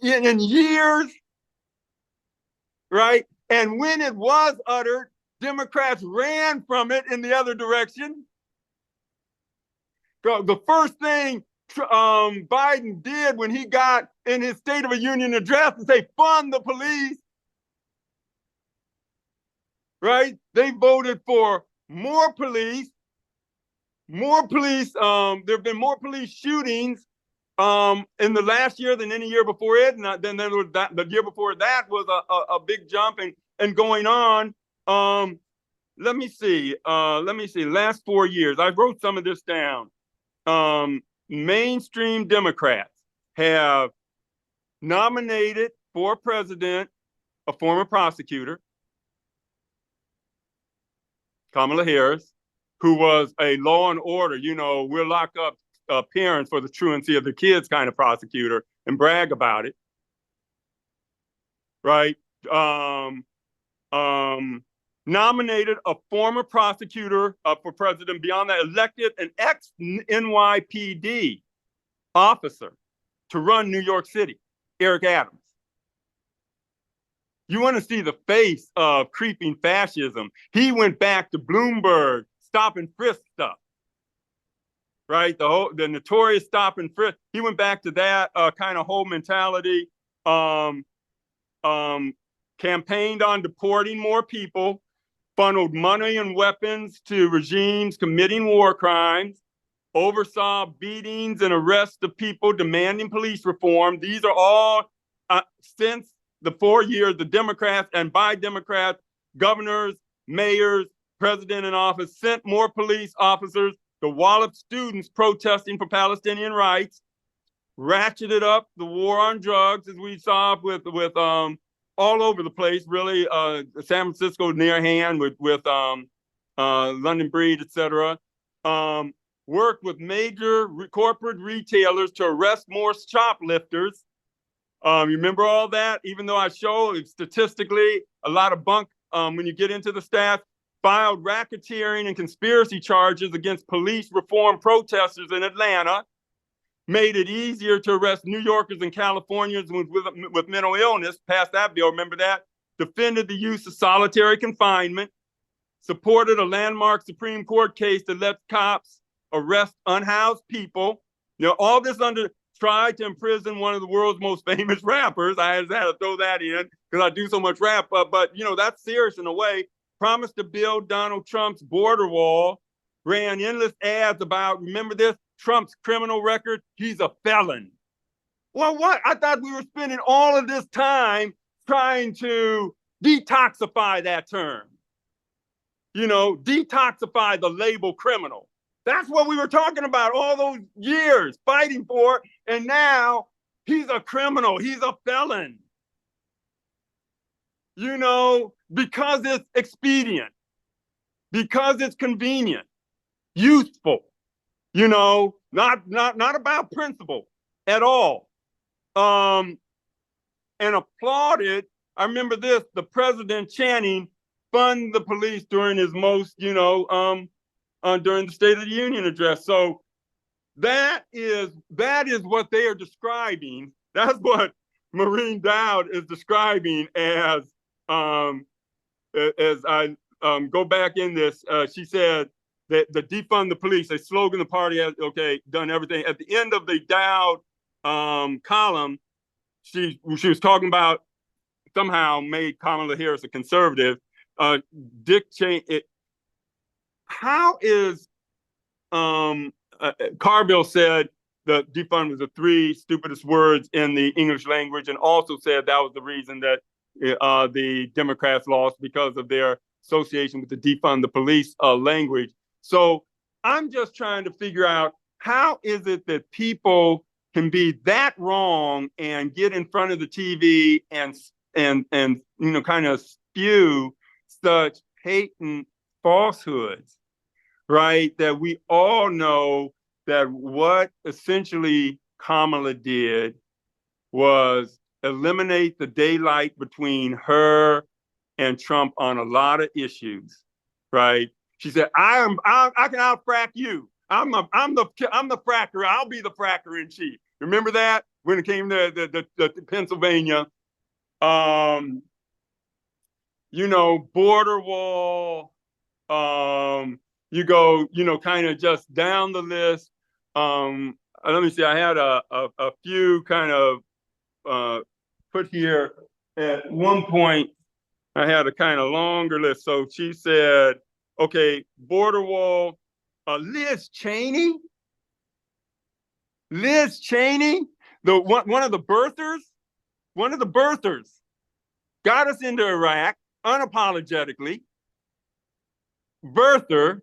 in years? Right? And when it was uttered, Democrats ran from it in the other direction. The first thing Biden did when he got in his State of the Union address to say, fund the police, right? They voted for more police. There have been more police shootings in the last year than any year before it. And then there was the year before that was a big jump and going on. Let me see. Last 4 years, I wrote some of this down. Mainstream Democrats have nominated for president a former prosecutor, Kamala Harris, who was a law and order, we'll lock up parents for the truancy of the kids kind of prosecutor and brag about it, right? Nominated a former prosecutor for president, beyond that, elected an ex-NYPD officer to run New York City, Eric Adams. You want to see the face of creeping fascism. He went back to Bloomberg, stop and frisk stuff, right? The notorious stop and frisk. He went back to that kind of whole mentality, campaigned on deporting more people, funneled money and weapons to regimes committing war crimes, oversaw beatings and arrests of people demanding police reform. These are all, since the 4 years, the Democrats, and by Democrats, governors, mayors, president in office, sent more police officers to wallop students protesting for Palestinian rights, ratcheted up the war on drugs, as we saw with all over the place, really. San Francisco near hand with London Breed, et cetera. Worked with major corporate retailers to arrest more shoplifters. You remember all that? Even though I show statistically a lot of bunk when you get into the stats, filed racketeering and conspiracy charges against police reform protesters in Atlanta, made it easier to arrest New Yorkers and Californians with mental illness, passed that bill, remember that? Defended the use of solitary confinement, supported a landmark Supreme Court case that lets cops arrest unhoused people. All this tried to imprison one of the world's most famous rappers. I just had to throw that in because I do so much rap, but that's serious in a way. Promised to build Donald Trump's border wall, ran endless ads about, remember this, Trump's criminal record, he's a felon. Well, what? I thought we were spending all of this time trying to detoxify that term. Detoxify the label criminal. That's what we were talking about all those years, fighting for, and now he's a criminal, he's a felon. Because it's expedient, because it's convenient. useful, not about principle at all. And applauded. I remember this, the president chanting, fund the police during his most, during the State of the Union address. So that is what they are describing. That's what Maureen Dowd is describing as I go back in this. She said that the defund the police, a slogan the party has done everything. At the end of the Dowd column, she was talking about somehow made Kamala Harris a conservative. Dick Cheney. How is Carville said the defund was the 3 stupidest words in the English language, and also said that was the reason that the Democrats lost, because of their association with the defund the police language. So I'm just trying to figure out, how is it that people can be that wrong and get in front of the TV and kind of spew such patent falsehoods, right? That we all know that what essentially Kamala did was eliminate the daylight between her and Trump on a lot of issues, right? She said, I can out-frack you. I'm the fracker. I'll be the fracker in chief. Remember that when it came to the Pennsylvania, border wall. You go, kind of just down the list. Let me see. I had a few kind of put here. At one point, I had a kind of longer list. So she said, okay, border wall. Liz Cheney, one of the birthers, got us into Iraq unapologetically. Birther,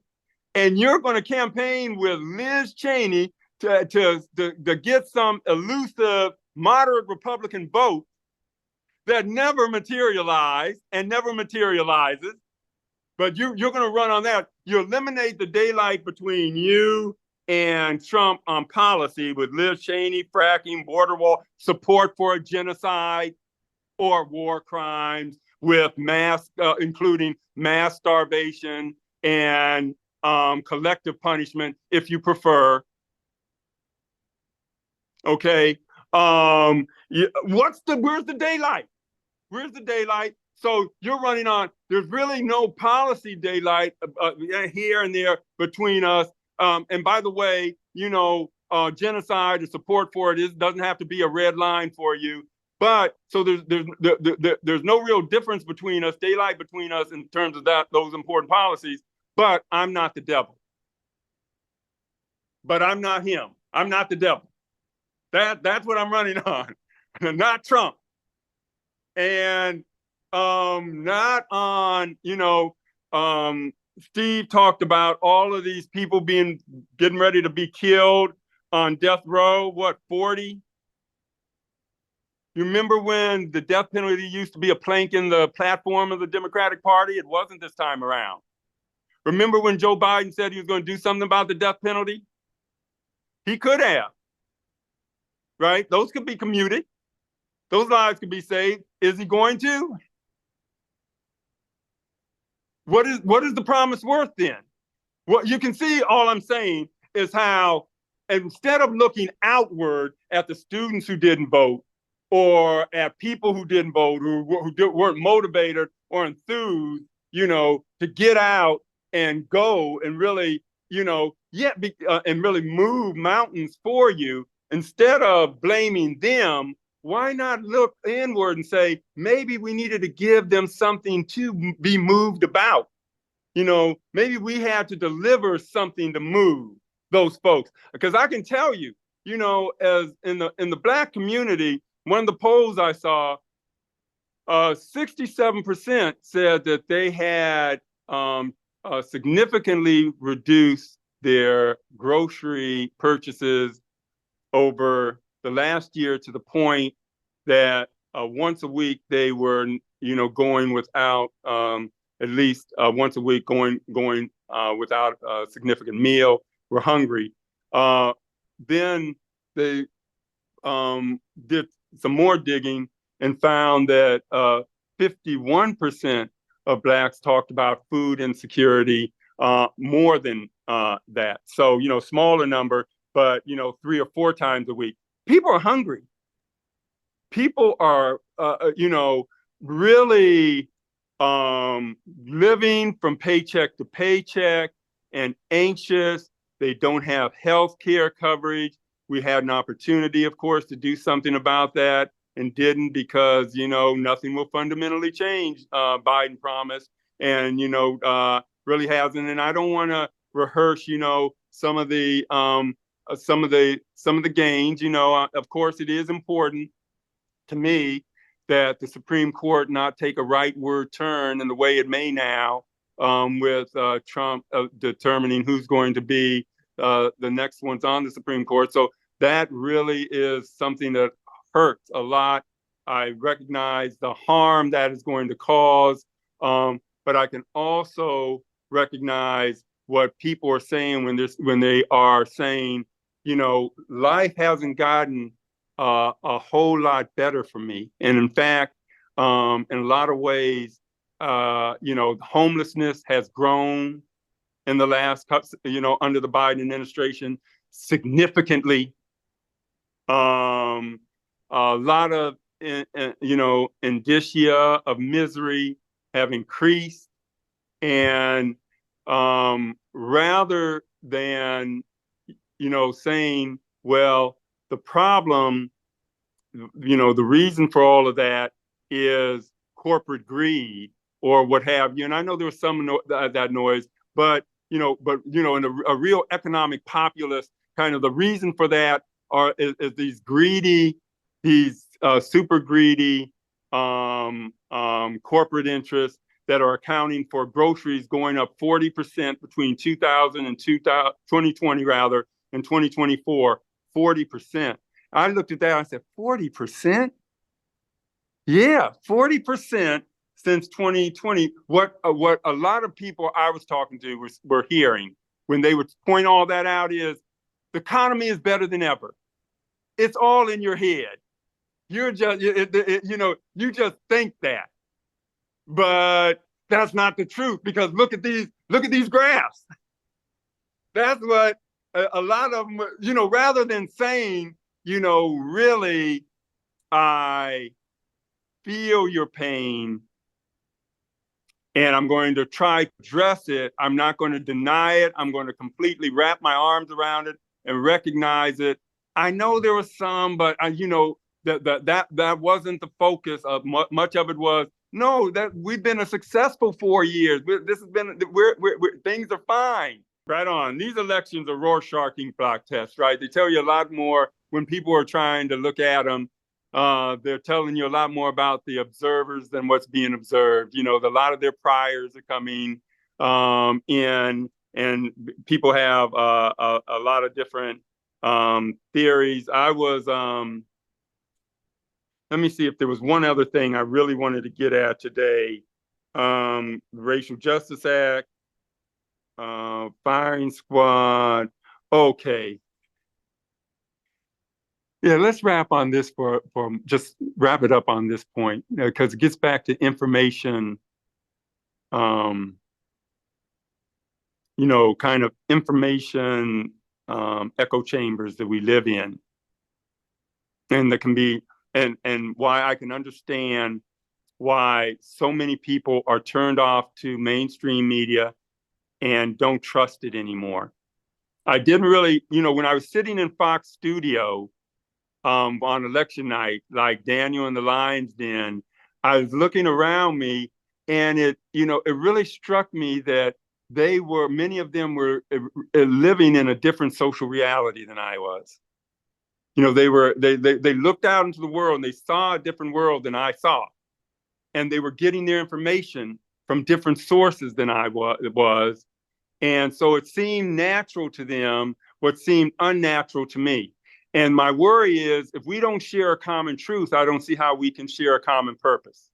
and you're going to campaign with Liz Cheney to get some elusive moderate Republican vote that never materialized and never materializes. But you're going to run on that. You eliminate the daylight between you and Trump on policy with Liz Cheney, fracking, border wall, support for a genocide or war crimes, with including mass starvation and collective punishment, if you prefer. Okay. Where's the daylight? Where's the daylight? So you're running on, there's really no policy daylight here and there between us. And by the way, genocide or support for it doesn't have to be a red line for you. But so there's no real difference between us, daylight between us in terms of those important policies. But I'm not the devil. But I'm not him. I'm not the devil. That's what I'm running on, not Trump. And not on, Steve talked about all of these people getting ready to be killed on death row, 40? You remember when the death penalty used to be a plank in the platform of the Democratic Party? It wasn't this time around. Remember when Joe Biden said he was going to do something about the death penalty? He could have, right? Those could be commuted. Those lives could be saved. Is he going to? What is the promise worth then? What you can see, all I'm saying is how, instead of looking outward at the students who didn't vote, or at people who didn't vote, who weren't motivated or enthused, to get out and go and really, and really move mountains for you, instead of blaming them, why not look inward and say, maybe we needed to give them something to be moved about? Maybe we had to deliver something to move those folks. Because I can tell you, as in the Black community, one of the polls I saw, 67% said that they had significantly reduced their grocery purchases over the last year, to the point that once a week they were, going without, at least once a week going without a significant meal, were hungry. Then they did some more digging and found that 51% of Blacks talked about food insecurity more than that. So, smaller number, but, 3 or 4 times a week. People are hungry. People are, really living from paycheck to paycheck and anxious. They don't have health care coverage. We had an opportunity, of course, to do something about that and didn't because, nothing will fundamentally change, Biden promised, and, really hasn't. And I don't want to rehearse, some of the gains. Of course, it is important to me that the Supreme Court not take a rightward turn in the way it may now, with Trump determining who's going to be the next ones on the Supreme Court. So that really is something that hurts a lot. I recognize the harm that is going to cause, but I can also recognize what people are saying when they are saying, life hasn't gotten a whole lot better for me. And in fact, in a lot of ways, homelessness has grown in the last, under the Biden administration significantly. A lot of, indicia of misery have increased. And rather than, saying, well, the problem, the reason for all of that is corporate greed or what have you. And I know there was some that noise, but in a real economic populist kind of the reason for that is these super greedy corporate interests that are accounting for groceries going up 40% between 2020 rather and 2024. 40%. I looked at that and I said, 40%? Yeah, 40% since 2020. What a lot of people I was talking to were hearing when they would point all that out is the economy is better than ever. It's all in your head. You're just, you just think that. But that's not the truth because look at these graphs. That's what a lot of them, rather than saying, really, I feel your pain and I'm going to try to address it. I'm not going to deny it. I'm going to completely wrap my arms around it and recognize it. I know there was some, but that wasn't the focus of much of it was, no, that we've been a successful 4 years. This has been, things are fine. Right on. These elections are Rorschaching block tests, right? They tell you a lot more when people are trying to look at them. They're telling you a lot more about the observers than what's being observed. A lot of their priors are coming in, and people have a lot of different theories. I was, let me see if there was one other thing I really wanted to get at today. Racial Justice Act. Firing squad. Okay. Yeah, let's wrap on this for just wrap it up on this point because it gets back to information, kind of information echo chambers that we live in. And that can be, and why I can understand why so many people are turned off to mainstream media and don't trust it anymore. I didn't really, when I was sitting in Fox studio on election night, like Daniel and the Lions Den, I was looking around me and it really struck me that many of them were living in a different social reality than I was. They looked out into the world and they saw a different world than I saw. And they were getting their information from different sources than I was. And so it seemed natural to them what seemed unnatural to me. And my worry is if we don't share a common truth, I don't see how we can share a common purpose,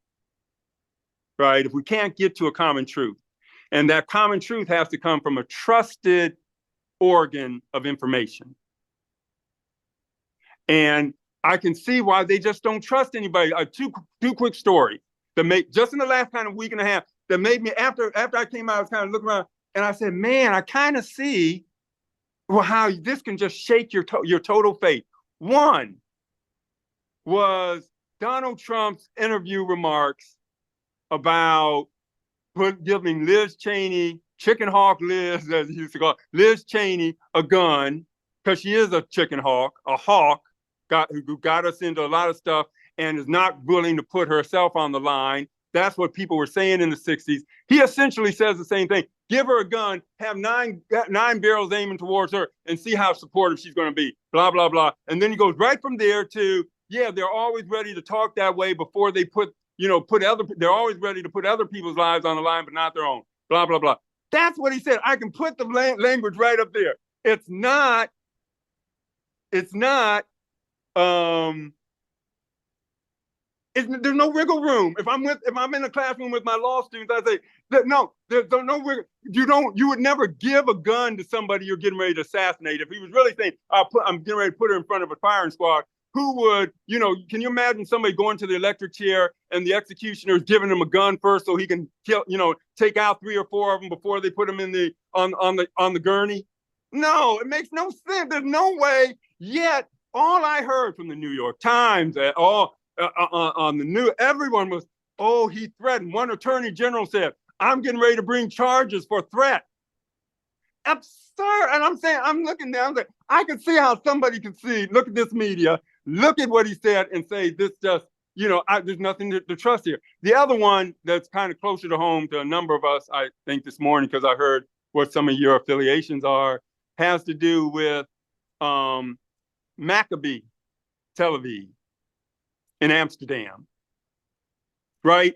right? If we can't get to a common truth. And that common truth has to come from a trusted organ of information. And I can see why they just don't trust anybody. Two quick stories that made, just in the last kind of week and a half, that made me, after I came out, I was kind of looking around and I said, man, I kind of see how this can just shake your total faith. One was Donald Trump's interview remarks about giving Liz Cheney, Chicken Hawk Liz, as he used to call it, Liz Cheney, a gun, because she is a chicken hawk, a hawk, who got us into a lot of stuff and is not willing to put herself on the line. That's what people were saying in the 60s. He essentially says the same thing. Give her a gun, have nine barrels aiming towards her, and see how supportive she's going to be, blah, blah, blah. And then he goes right from there to, yeah, they're always ready to talk that way before they they're always ready to put other people's lives on the line, but not their own, blah, blah, blah. That's what he said. I can put the language right up there. There's no wiggle room. If I'm in a classroom with my law students, I say, no, there's no wiggle. You would never give a gun to somebody you're getting ready to assassinate. If he was really saying, I'm getting ready to put her in front of a firing squad, who would, can you imagine somebody going to the electric chair and the executioner is giving him a gun first so he can kill, take out 3 or 4 of them before they put him in on the gurney? No, it makes no sense. There's no way. Yet all I heard from the New York Times, on the news, everyone was, oh, he threatened. One attorney general said, I'm getting ready to bring charges for threat. Absurd. And I'm saying, I'm looking down there. I can see how somebody can look at this media, look at what he said and say, this just, there's nothing to trust here. The other one that's kind of closer to home to a number of us, I think this morning, because I heard what some of your affiliations are, has to do with Maccabi Tel Aviv in Amsterdam, right?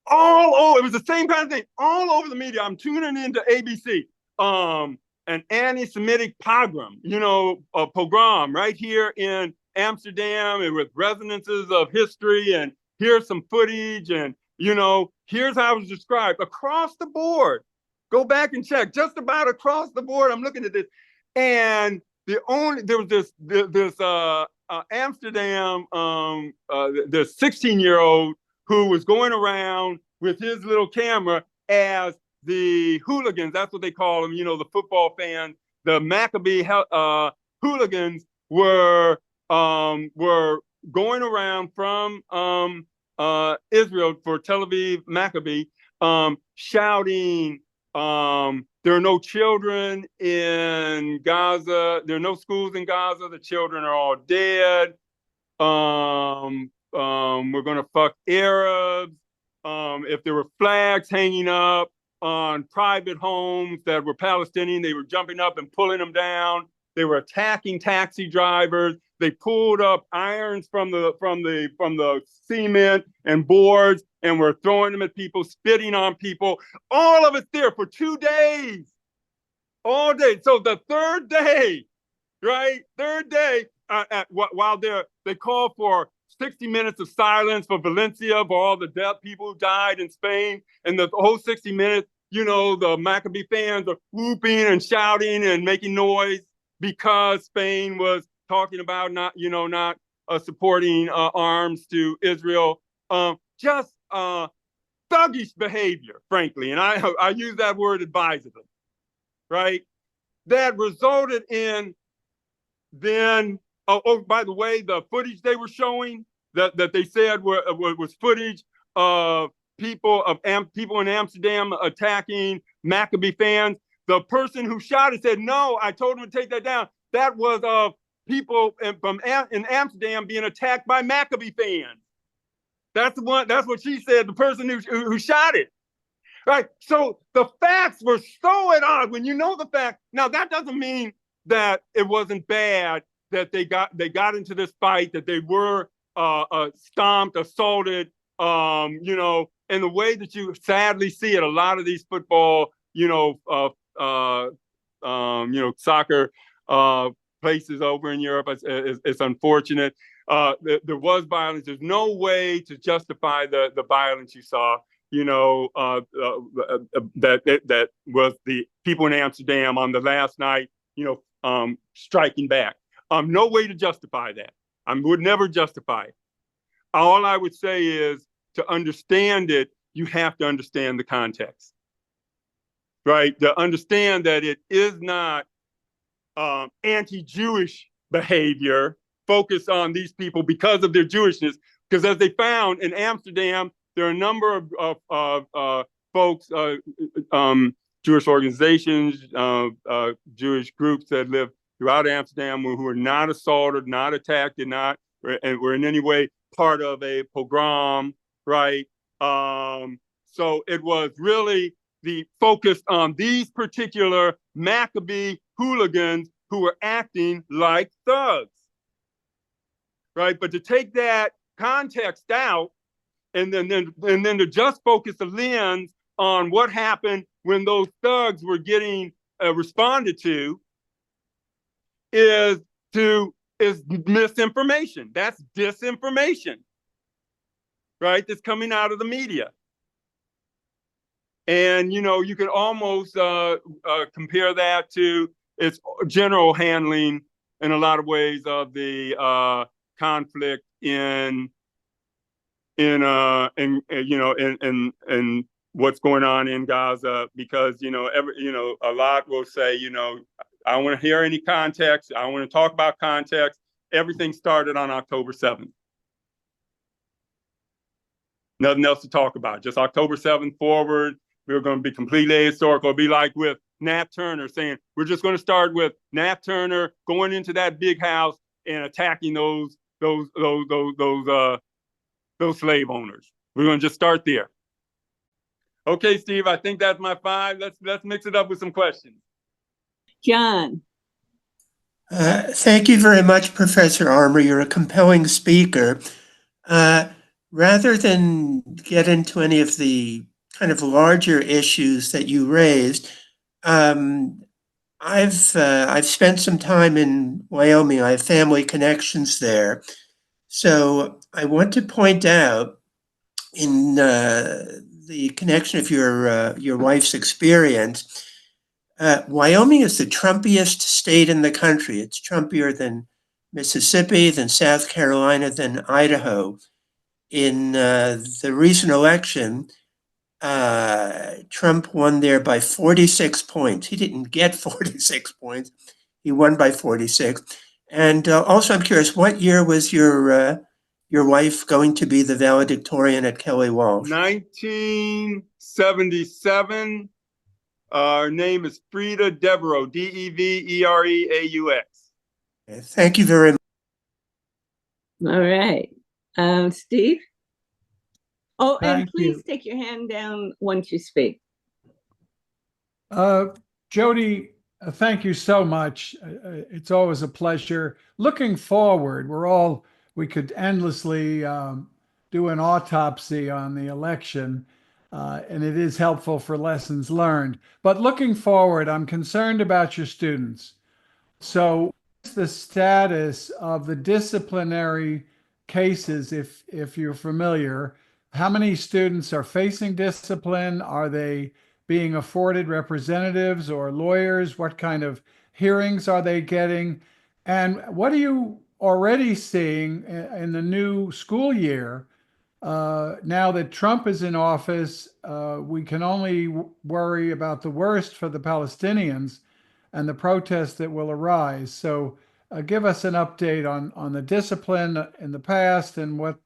It was the same kind of thing all over the media. I'm tuning into ABC. An anti-Semitic pogrom, a pogrom right here in Amsterdam, and with resonances of history, and here's some footage, and here's how it was described across the board. Go back and check, just about across the board. I'm looking at this, and there was this Amsterdam, this 16-year-old who was going around with his little camera as the hooligans, that's what they call them, the football fans, the Maccabi hooligans were going around from Israel for Tel Aviv Maccabi, shouting, there are no children in Gaza, there are no schools in Gaza, the children are all dead, we're gonna fuck Arabs. If there were flags hanging up on private homes that were Palestinian, they were jumping up and pulling them down. They were attacking taxi drivers. They pulled up irons from the cement and boards and were throwing them at people, spitting on people. All of it there for 2 days, all day. So the third day, right? While they call for 60 minutes of silence for Valencia, for all the deaf people who died in Spain, and the whole 60 minutes, the Maccabi fans are whooping and shouting and making noise because Spain was talking about not supporting arms to Israel. Just thuggish behavior, frankly, and I use that word advisedly, right? That resulted in then. Oh, by the way, the footage they were showing that they said was footage of people in Amsterdam attacking Maccabi fans. The person who shot it said, "No, I told him to take that down." That was of people in Amsterdam being attacked by Maccabi fans. That's what she said. The person who shot it, right? So the facts were so at odds. When you know the fact, now that doesn't mean that it wasn't bad, that they got into this fight, that they were stomped, assaulted, in the way that you sadly see it. A lot of these football, soccer places over in Europe, it's unfortunate. There was violence. There's no way to justify the violence you saw. that was the people in Amsterdam on the last night, striking back. No way to justify that. I would never justify it. All I would say is, to understand it, you have to understand the context, right? To understand that it is not anti-Jewish behavior focused on these people because of their Jewishness. Because as they found in Amsterdam, there are a number of folks, Jewish organizations, Jewish groups that live throughout Amsterdam who are not assaulted, not attacked, and were in any way part of a pogrom, right? So it was really focused on these particular Maccabee hooligans who were acting like thugs, right? But to take that context out and then to just focus the lens on what happened when those thugs were getting responded to is misinformation. That's disinformation, right? That's coming out of the media. And, you can almost compare that to its general handling in a lot of ways of the conflict in what's going on in Gaza, because, a lot will say, I don't want to hear any context. I don't want to talk about context. Everything started on October 7th. Nothing else to talk about. Just October 7th forward. We're going to be completely historical. It'll be like with Nat Turner saying, we're just going to start with Nat Turner going into that big house and attacking those slave owners. We're going to just start there. Okay, Steve, I think that's my 5. Let's mix it up with some questions. John. Thank you very much, Professor Armour. You're a compelling speaker. Rather than get into any of the kind of larger issues that you raised, I've spent some time in Wyoming. I have family connections there. So I want to point out, in the connection of your wife's experience, Wyoming is the Trumpiest state in the country. It's Trumpier than Mississippi, than South Carolina, than Idaho. In the recent election, Trump won there by 46 points. He didn't get 46 points. He won by 46. And also, I'm curious, what year was your wife going to be the valedictorian at Kelly Walsh? 1977. Her name is Frida Devereaux, Devereaux. Okay, thank you very much. All right. Steve? Oh, and Thank please you. take your hand down once you speak. Jody, thank you so much. It's always a pleasure. Looking forward, we could endlessly do an autopsy on the election, and it is helpful for lessons learned. But looking forward, I'm concerned about your students. So what's the status of the disciplinary cases, if you're familiar? How many students are facing discipline? Are they being afforded representatives or lawyers? What kind of hearings are they getting? And what are you already seeing in the new school year? Now that Trump is in office, we can only worry about the worst for the Palestinians and the protests that will arise. So give us an update on the discipline in the past and what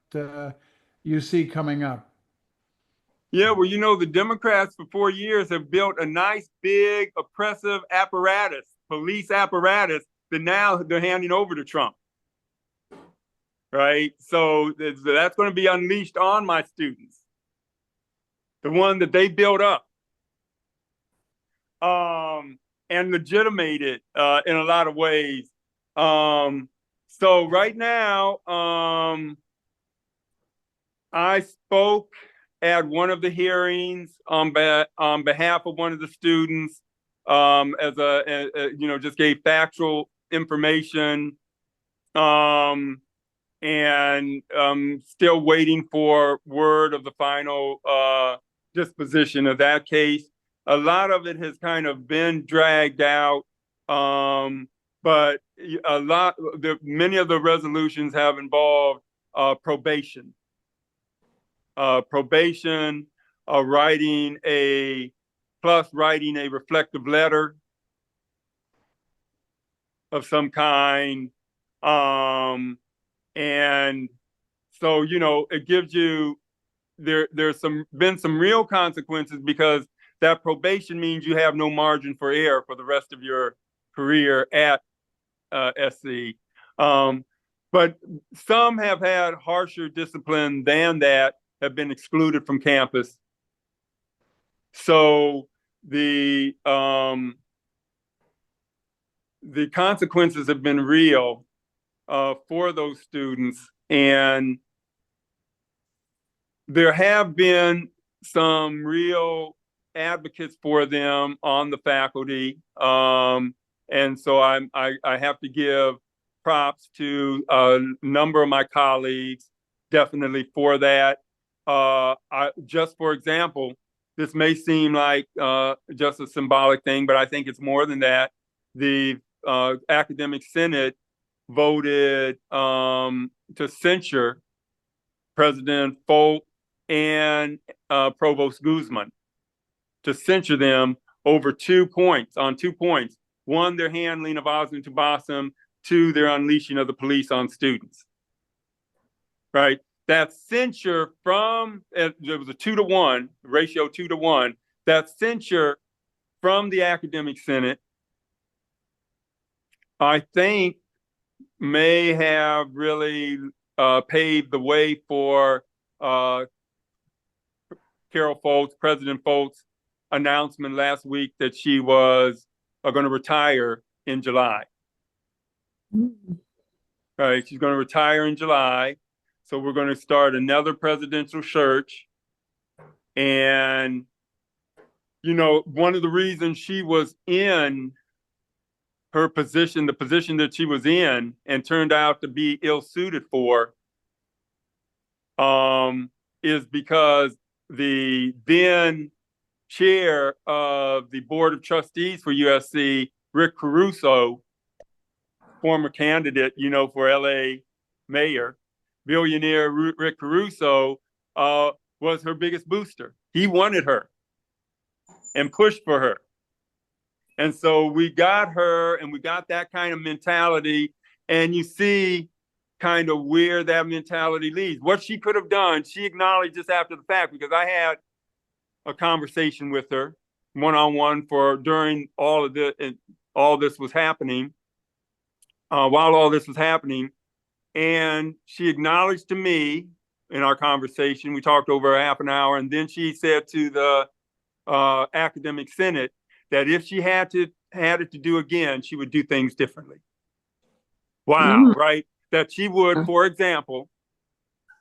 you see coming up. Yeah, well, the Democrats for 4 years have built a nice, big, oppressive apparatus, police apparatus, that now they're handing over to Trump. Right? So that's going to be unleashed on my students. The one that they built up. And legitimated in a lot of ways. So right now, I spoke at one of the hearings on behalf of one of the students, just gave factual information, and still waiting for word of the final disposition of that case. A lot of it has kind of been dragged out, but many of the resolutions have involved probation. Writing a reflective letter of some kind. And so, it gives you, there's been some real consequences, because that probation means you have no margin for error for the rest of your career at SC. But some have had harsher discipline than that, have been excluded from campus. So the consequences have been real for those students, and there have been some real advocates for them on the faculty, and so I have to give props to a number of my colleagues, definitely, for that. Just for example, this may seem like just a symbolic thing, but I think it's more than that. The Academic Senate voted to censure President Folt and Provost Guzman, to censure them over 2 points, on 2 points. One, their handling of Osman Tubassem. 2, their unleashing of the police on students. Right? That censure there was a 2-to-1 ratio, 2-to-1. That censure from the Academic Senate, I think, may have really paved the way for Carol Foltz, President Foltz, announcement last week that she was going to retire in July. Right, she's going to retire in July. So we're going to start another presidential search. And, one of the reasons she was in her position, the position that she was in, and turned out to be ill-suited for, is because the then chair of the Board of Trustees for USC, Rick Caruso, former candidate, for LA mayor, billionaire Rick Caruso, was her biggest booster. He wanted her and pushed for her. And so we got her, and we got that kind of mentality, and you see kind of where that mentality leads. What she could have done, she acknowledged just after the fact, because I had a conversation with her one-on-one during all this was happening. While all this was happening, and she acknowledged to me in our conversation, we talked over a half an hour, and then she said to the Academic Senate that if she had it to do again, she would do things differently. Wow, right? That she would, for example,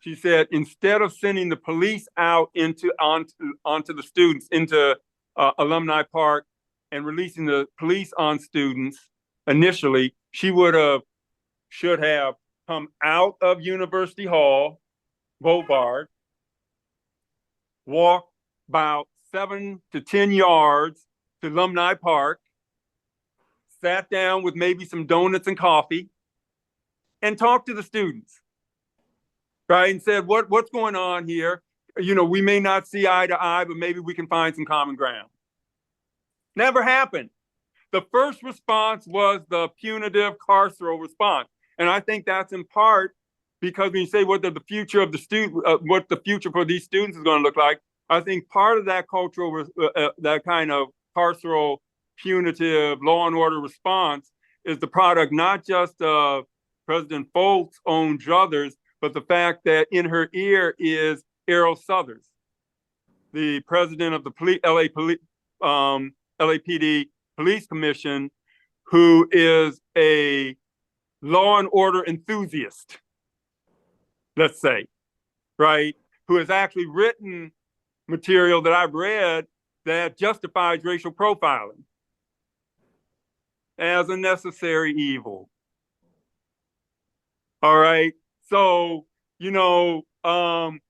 she said, instead of sending the police out onto the students, into Alumni Park, and releasing the police on students initially, she should have come out of University Hall, Boulevard, walk about 7 to 10 yards to Alumni Park, sat down with maybe some donuts and coffee, and talked to the students, right? And said, what's going on here? We may not see eye to eye, but maybe we can find some common ground. Never happened. The first response was the punitive carceral response. And I think that's in part because when you say what the future of the student, what the future for these students is going to look like, I think part of that cultural, that kind of carceral, punitive, law and order response is the product not just of President Folt's own druthers, but the fact that in her ear is Errol Southers, the president of the LAPD Police Commission, who is a law and order enthusiast, let's say, right? Who has actually written material that I've read that justifies racial profiling as a necessary evil. All right. So, and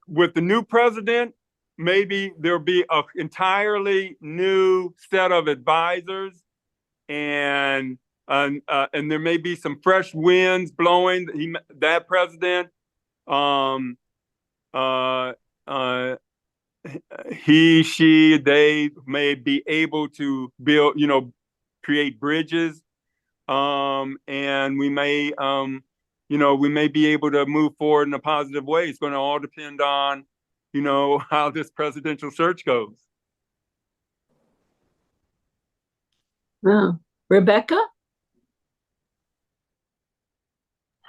with the new president, maybe there'll be an entirely new set of advisors, and there may be some fresh winds blowing. That president, um, uh, uh, they may be able to build, create bridges, and we may, we may be able to move forward in a positive way. It's going to all depend on, how this presidential search goes. Oh. Rebecca?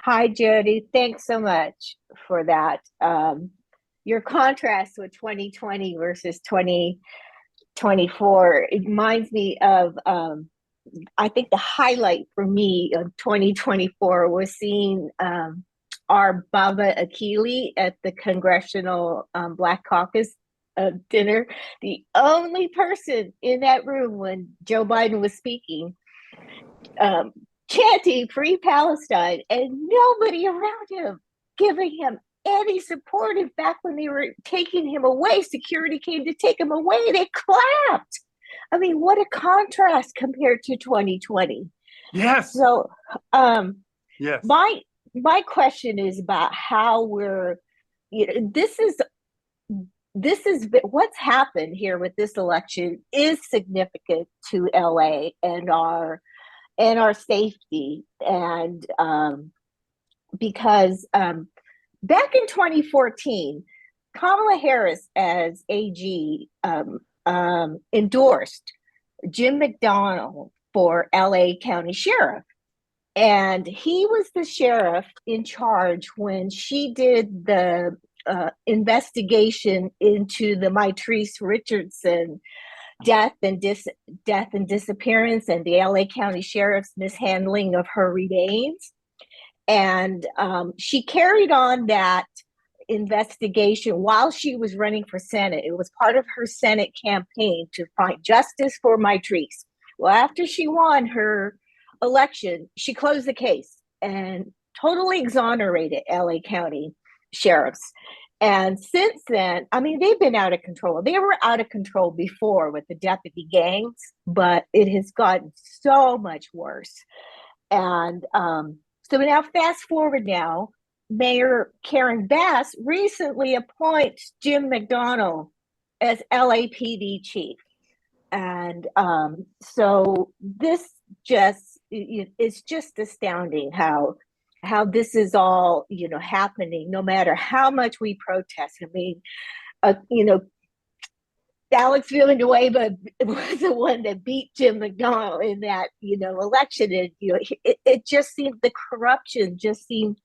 Hi, Jody. Thanks so much for that. Your contrast with 2020 versus 2024, it reminds me of, I think the highlight for me of 2024 was seeing our Baba Akili at the Congressional Black Caucus dinner. The only person in that room when Joe Biden was speaking, chanting Free Palestine, and nobody around him giving him any support. In fact, when they were taking him away, security came to take him away, they clapped. I mean, what a contrast compared to 2020. Yes. So yes. My question is about how we're, this is what's happened here with this election is significant to LA and our safety. And because back in 2014, Kamala Harris as AG endorsed Jim McDonnell for LA County Sheriff. And he was the sheriff in charge when she did the investigation into the Mitrice Richardson death and disappearance, and the LA County Sheriff's mishandling of her remains. And she carried on that investigation while she was running for Senate. It was part of her Senate campaign to find justice for Mitrice. Well, after she won her election, she closed the case and totally exonerated LA County sheriffs. And since then, I mean, they've been out of control. They were out of control before with the deputy gangs, but it has gotten so much worse. And so now fast forward now, Mayor Karen Bass recently appoints Jim McDonnell as LAPD chief. And so this it's just astounding how this is all, happening, no matter how much we protest. I mean, Alex Villanueva was the one that beat Jim McDonnell in that, election. And, it just seemed, the corruption just seemed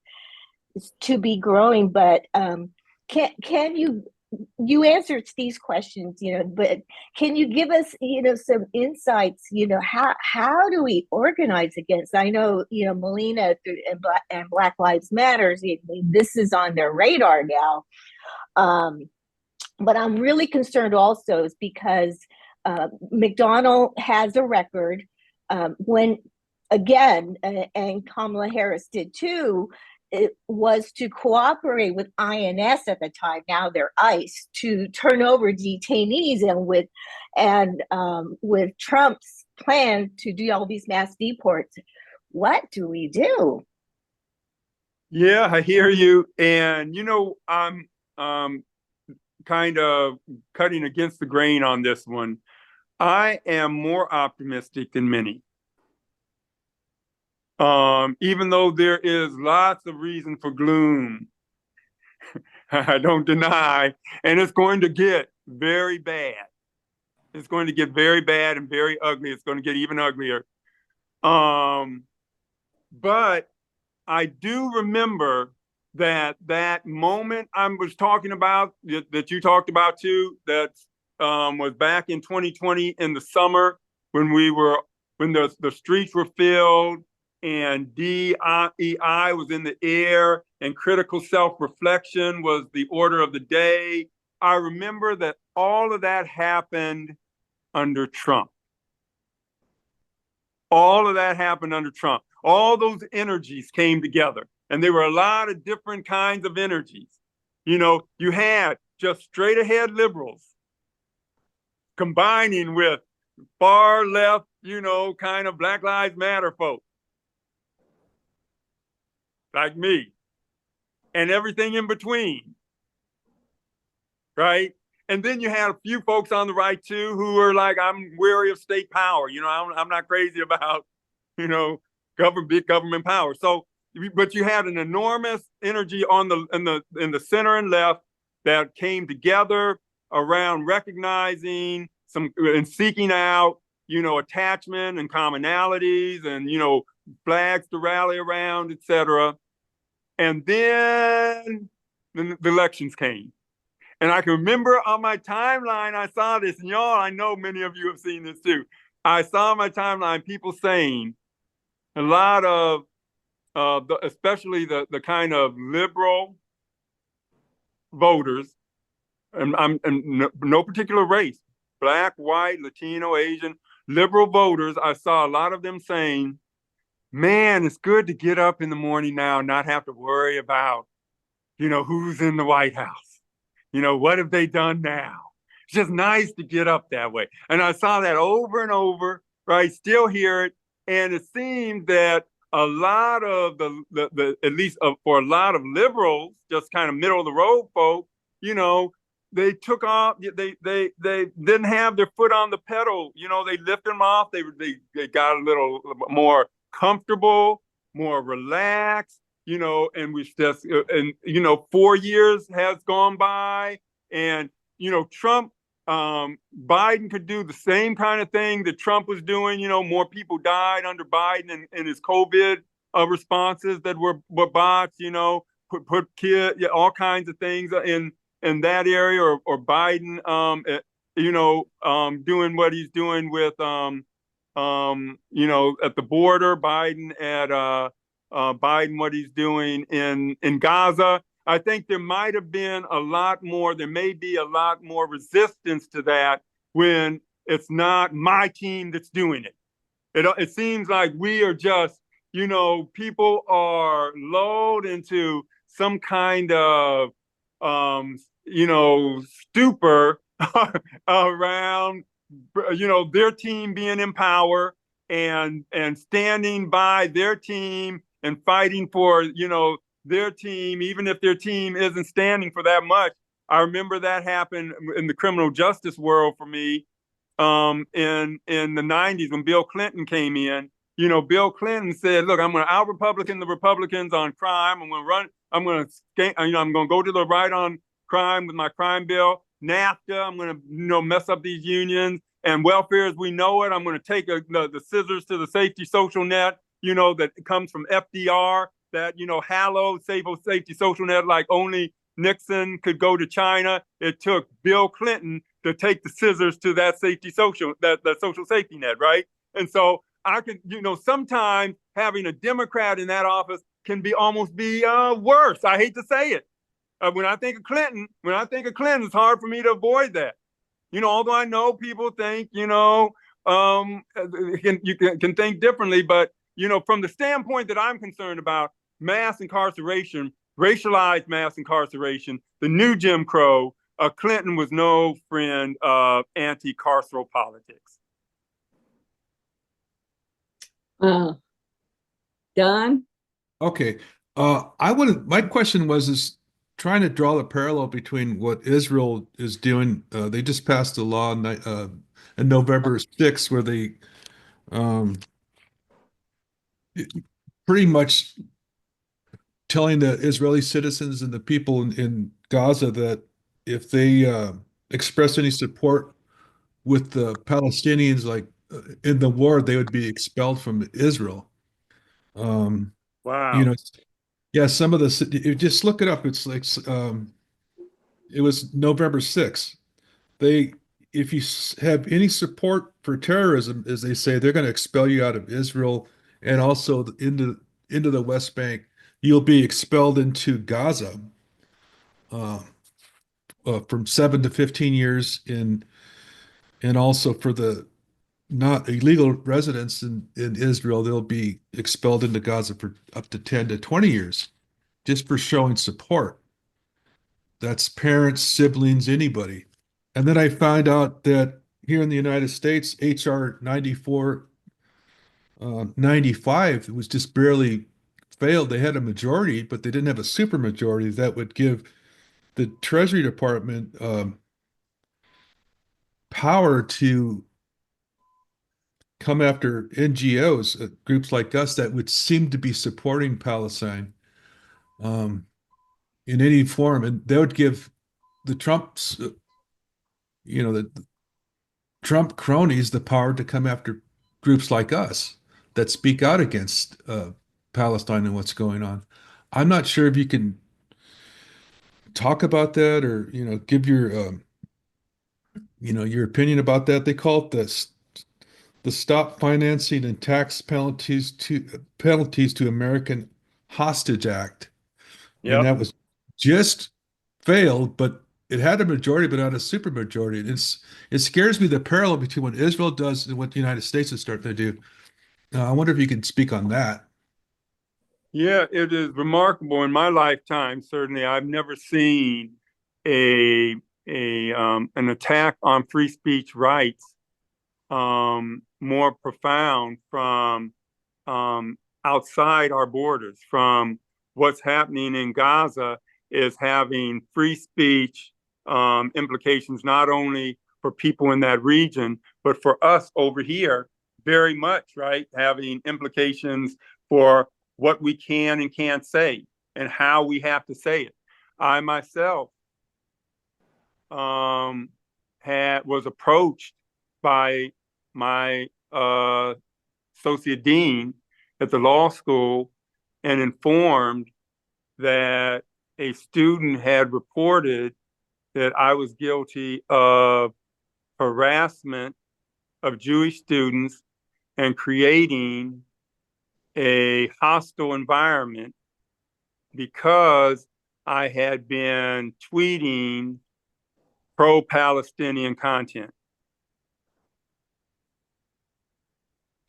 to be growing. But can you answered Steve's questions, but can you give us, some insights, how do we organize against? I know, Melina and Black Lives Matters, this is on their radar now. But I'm really concerned also is because McDonnell has a record when, again, and Kamala Harris did too, it was to cooperate with INS at the time, now they're ICE, to turn over detainees, and with Trump's plan to do all these mass deports. What do we do? Yeah, I hear you. And, I'm kind of cutting against the grain on this one. I am more optimistic than many. Even though there is lots of reason for gloom, I don't deny, and it's going to get very bad. It's going to get very bad and very ugly. It's going to get even uglier. But I do remember that moment I was talking about, that you talked about too, that was back in 2020 in the summer when the streets were filled and DEI was in the air and critical self-reflection was the order of the day. I remember that all of that happened under Trump. All of that happened under Trump. All those energies came together, and there were a lot of different kinds of energies. You had just straight ahead liberals combining with far left, kind of Black Lives Matter folk like me and everything in between, right? And then you had a few folks on the right too who are like, I'm weary of state power. I'm not crazy about, big government power. So, but you had an enormous energy in the center and left that came together around recognizing and seeking out, attachment and commonalities and, flags to rally around, et cetera. And then the elections came. And I can remember on my timeline, I saw this, and y'all, I know many of you have seen this too. I saw on my timeline people saying a lot of, especially the kind of liberal voters, and no particular race, Black, white, Latino, Asian, liberal voters, I saw a lot of them saying, man, it's good to get up in the morning now and not have to worry about, who's in the White House. What have they done now? It's just nice to get up that way. And I saw that over and over, right? Still hear it. And it seemed that a lot of the at least for a lot of liberals, just kind of middle of the road folk, they took off, they didn't have their foot on the pedal, they lifted them off. They got a little more comfortable, more relaxed. And we just, 4 years has gone by, and, Trump, Biden could do the same kind of thing that Trump was doing. More people died under Biden and his COVID responses that were bots, put kids, all kinds of things in that area, or Biden, doing what he's doing with, at the border, Biden, what he's doing in Gaza. I think there may be a lot more resistance to that when it's not my team that's doing it. It seems like we are just, people are lulled into some kind of, stupor around, their team being in power and standing by their team and fighting for, their team, even if their team isn't standing for that much. I remember that happened in the criminal justice world for me in the 90s when Bill Clinton came in. Bill Clinton said, look, I'm going to out-Republican the Republicans on crime. I'm going to go to the right on crime with my crime bill. NAFTA, I'm going to, mess up these unions. And welfare as we know it, I'm going to take the scissors to the safety social net, that comes from FDR, that, hallowed safety social net, like only Nixon could go to China. It took Bill Clinton to take the scissors to that that social safety net, right? And so I can, sometimes having a Democrat in that office can almost be worse. I hate to say it. When I think of Clinton, it's hard for me to avoid that. Although I know people think, you can think differently, but, from the standpoint that I'm concerned about, mass incarceration, racialized mass incarceration, the new Jim Crow, Clinton was no friend of anti-carceral politics. Don? Okay. My question is trying to draw the parallel between what Israel is doing. They just passed a law on November 6th where they pretty much telling the Israeli citizens and the people in Gaza that if they express any support with the Palestinians, like in the war, they would be expelled from Israel. Wow. Yeah, some of just look it up. It's like it was November 6th. If you have any support for terrorism, as they say, they're going to expel you out of Israel and also into the West Bank. You'll be expelled into Gaza from 7 to 15 years and also for the not illegal residents in Israel, they'll be expelled into Gaza for up to 10 to 20 years just for showing support. That's parents, siblings, anybody. And then I found out that here in the United States, HR 94 95, it was just barely failed. They had a majority, but they didn't have a supermajority that would give the Treasury Department power to come after NGOs, groups like us that would seem to be supporting Palestine in any form. And they would give the Trumps, the Trump cronies the power to come after groups like us that speak out against Palestine and what's going on. I'm not sure if you can talk about that or give your opinion about that. They call it the Stop Financing and Tax Penalties to American Hostage Act, and Yep. that was just failed, but it had a majority, but not a supermajority. It scares me the parallel between what Israel does and what the United States is starting to do. I wonder if you can speak on that. Yeah, it is remarkable in my lifetime. Certainly, I've never seen an attack on free speech rights more profound from outside our borders. From what's happening in Gaza is having free speech implications not only for people in that region, but for us over here, very much, right? Having implications for what we can and can't say and how we have to say it. I myself was approached by my associate dean at the law school and informed that a student had reported that I was guilty of harassment of Jewish students and creating a hostile environment because I had been tweeting pro-Palestinian content.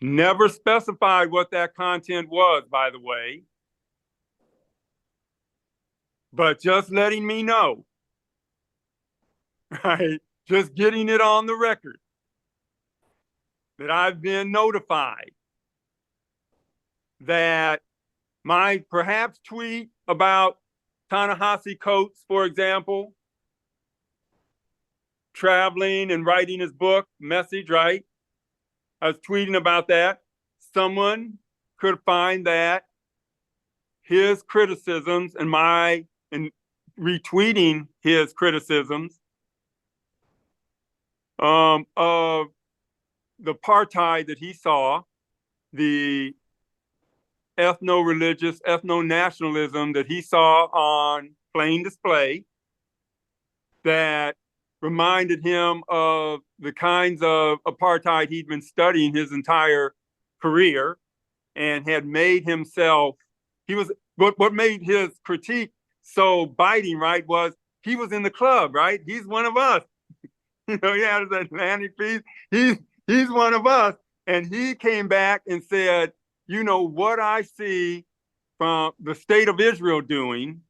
Never specified what that content was, by the way, but just letting me know, right? Just getting it on the record that I've been notified that my perhaps tweet about Ta-Nehisi Coates, for example, traveling and writing his book, Message, right? I was tweeting about that. Someone could find that his criticisms and retweeting his criticisms of the apartheid that he saw, the ethno-religious, ethno-nationalism that he saw on plain display that reminded him of the kinds of apartheid he'd been studying his entire career and had made himself, what made his critique so biting, right, was he was in the club, right? He's one of us. He had his Atlantic piece. He's one of us. And he came back and said, what I see from the state of Israel doing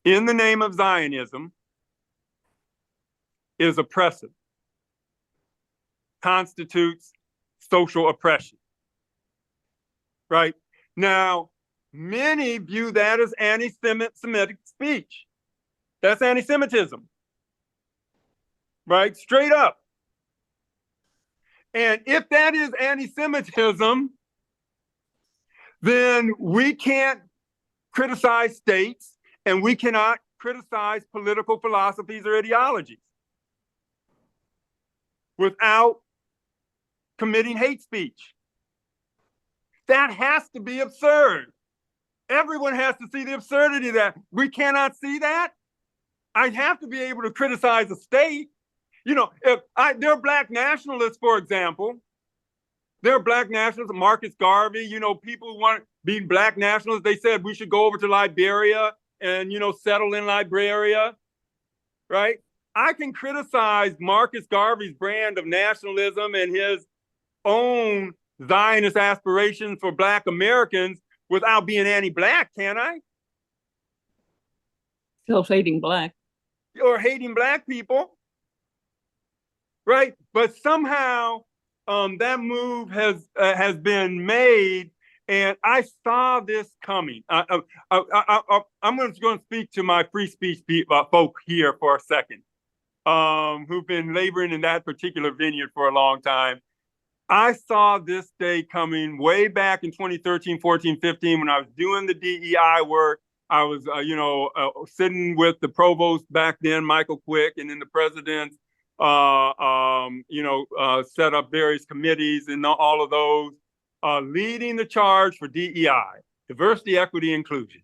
in the name of Zionism is oppressive, constitutes social oppression, right? Now, many view that as anti-Semitic speech. That's anti-Semitism, right? Straight up. And if that is anti-Semitism, then we can't criticize states and we cannot criticize political philosophies or ideologies without committing hate speech. That has to be absurd. Everyone has to see the absurdity of that. We cannot see that. I have to be able to criticize a state. If there are black nationalists, for example, there are black nationalists, Marcus Garvey, people who want to be black nationalists. They said we should go over to Liberia and, settle in Liberia, right? I can criticize Marcus Garvey's brand of nationalism and his own Zionist aspirations for black Americans without being anti-black, can I? Self-hating black. or hating black people, right? But somehow that move has been made, and I saw this coming. I'm going to speak to my free speech folk here for a second, who've been laboring in that particular vineyard for a long time. I saw this day coming way back in 2013, 14, 15, when I was doing the DEI work. I was, sitting with the provost back then, Michael Quick, and then the president, set up various committees and all of those, leading the charge for DEI, diversity, equity, inclusion.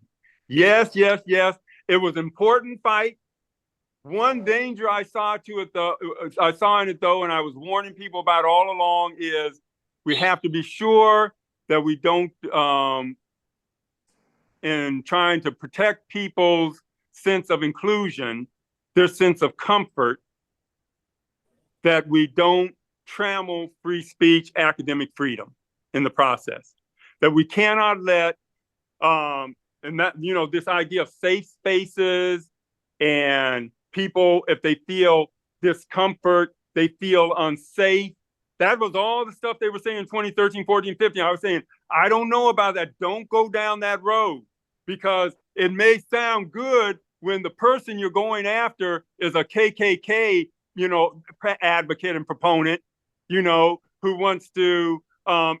Yes, yes, yes. It was an important fight. One danger I saw in it though, and I was warning people about all along, is we have to be sure that we don't, in trying to protect people's sense of inclusion, their sense of comfort, that we don't trammel free speech, academic freedom in the process. That we cannot let, this idea of safe spaces and people, if they feel discomfort, they feel unsafe. That was all the stuff they were saying in 2013, 14, 15. I was saying, I don't know about that. Don't go down that road, because it may sound good when the person you're going after is a KKK, advocate and proponent, who wants to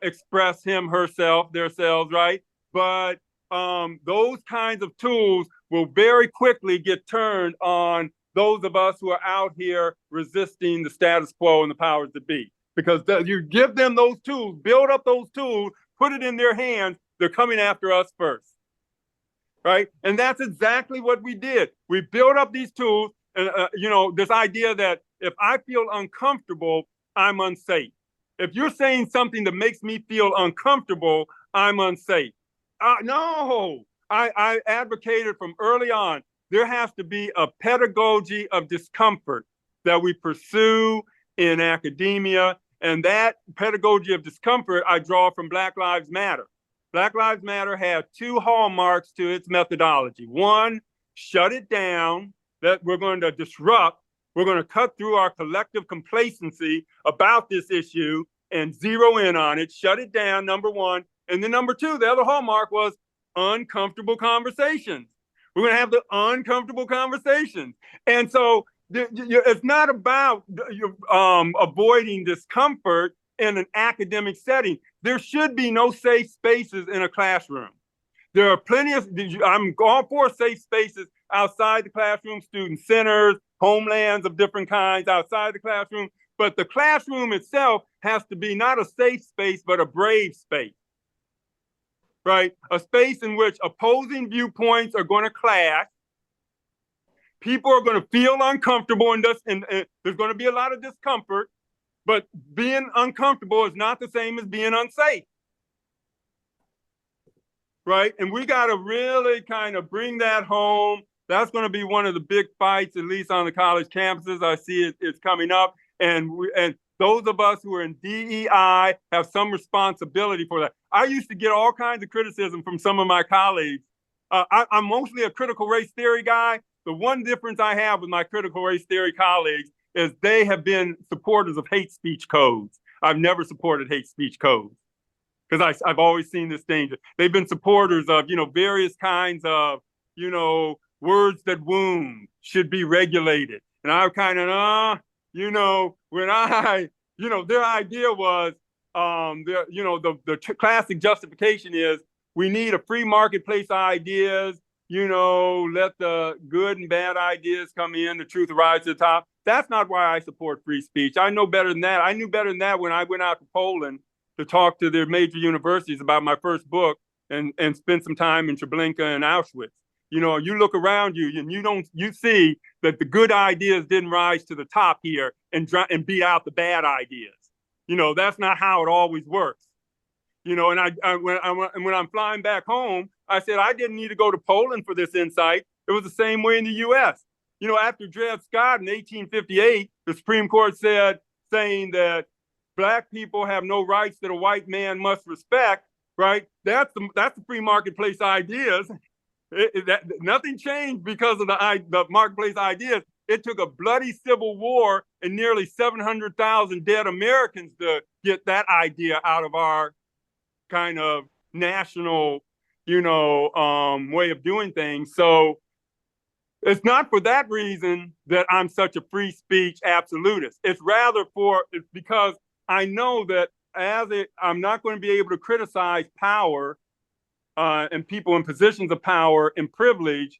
express themselves, right? But those kinds of tools will very quickly get turned on those of us who are out here resisting the status quo and the powers that be. Because you give them those tools, build up those tools, put it in their hands, they're coming after us first, right? And that's exactly what we did. We built up these tools, and this idea that if I feel uncomfortable, I'm unsafe. If you're saying something that makes me feel uncomfortable, I'm unsafe. No, I advocated from early on, there has to be a pedagogy of discomfort that we pursue in academia. And that pedagogy of discomfort I draw from Black Lives Matter. Black Lives Matter had two hallmarks to its methodology. One, shut it down, that we're going to disrupt. We're going to cut through our collective complacency about this issue and zero in on it, shut it down, number one. And then number two, the other hallmark was uncomfortable conversations. We're going to have the uncomfortable conversations. And so it's not about avoiding discomfort in an academic setting. There should be no safe spaces in a classroom. There are plenty of, I'm all for safe spaces outside the classroom, student centers, homelands of different kinds outside the classroom. But the classroom itself has to be not a safe space, but a brave space. Right? A space in which opposing viewpoints are going to clash. People are going to feel uncomfortable, and there's going to be a lot of discomfort, but being uncomfortable is not the same as being unsafe. Right? And we got to really kind of bring that home. That's going to be one of the big fights, at least on the college campuses. I see it's coming up. And those of us who are in DEI have some responsibility for that. I used to get all kinds of criticism from some of my colleagues. I'm mostly a critical race theory guy. The one difference I have with my critical race theory colleagues is they have been supporters of hate speech codes. I've never supported hate speech codes because I've always seen this danger. They've been supporters of, various kinds of, words that wound should be regulated. And I kind of, when their idea was, the classic justification is we need a free marketplace of ideas, let the good and bad ideas come in, the truth rise to the top. That's not why I support free speech. I know better than that. I knew better than that when I went out to Poland to talk to their major universities about my first book and spend some time in Treblinka and Auschwitz. You look around you and you see that the good ideas didn't rise to the top here and beat out the bad ideas. That's not how it always works. And when I'm flying back home, I said I didn't need to go to Poland for this insight. It was the same way in the U.S. After Dred Scott in 1858, the Supreme Court saying that Black people have no rights that a white man must respect. Right? That's the free marketplace ideas. Nothing changed because of the marketplace ideas. It took a bloody civil war and nearly 700,000 dead Americans to get that idea out of our kind of national, way of doing things. So it's not for that reason that I'm such a free speech absolutist. It's rather because I know that I'm not going to be able to criticize power and people in positions of power and privilege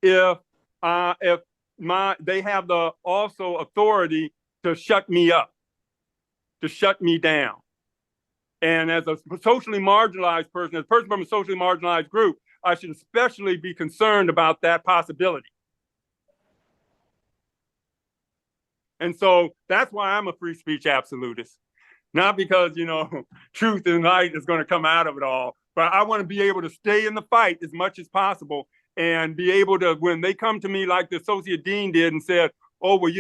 if they have the also authority to shut me up, to shut me down. And as a socially marginalized person, as a person from a socially marginalized group, I should especially be concerned about that possibility. And so that's why I'm a free speech absolutist. Not because, truth and light is going to come out of it all, but I want to be able to stay in the fight as much as possible and be able to, when they come to me like the associate dean did and said, oh, well,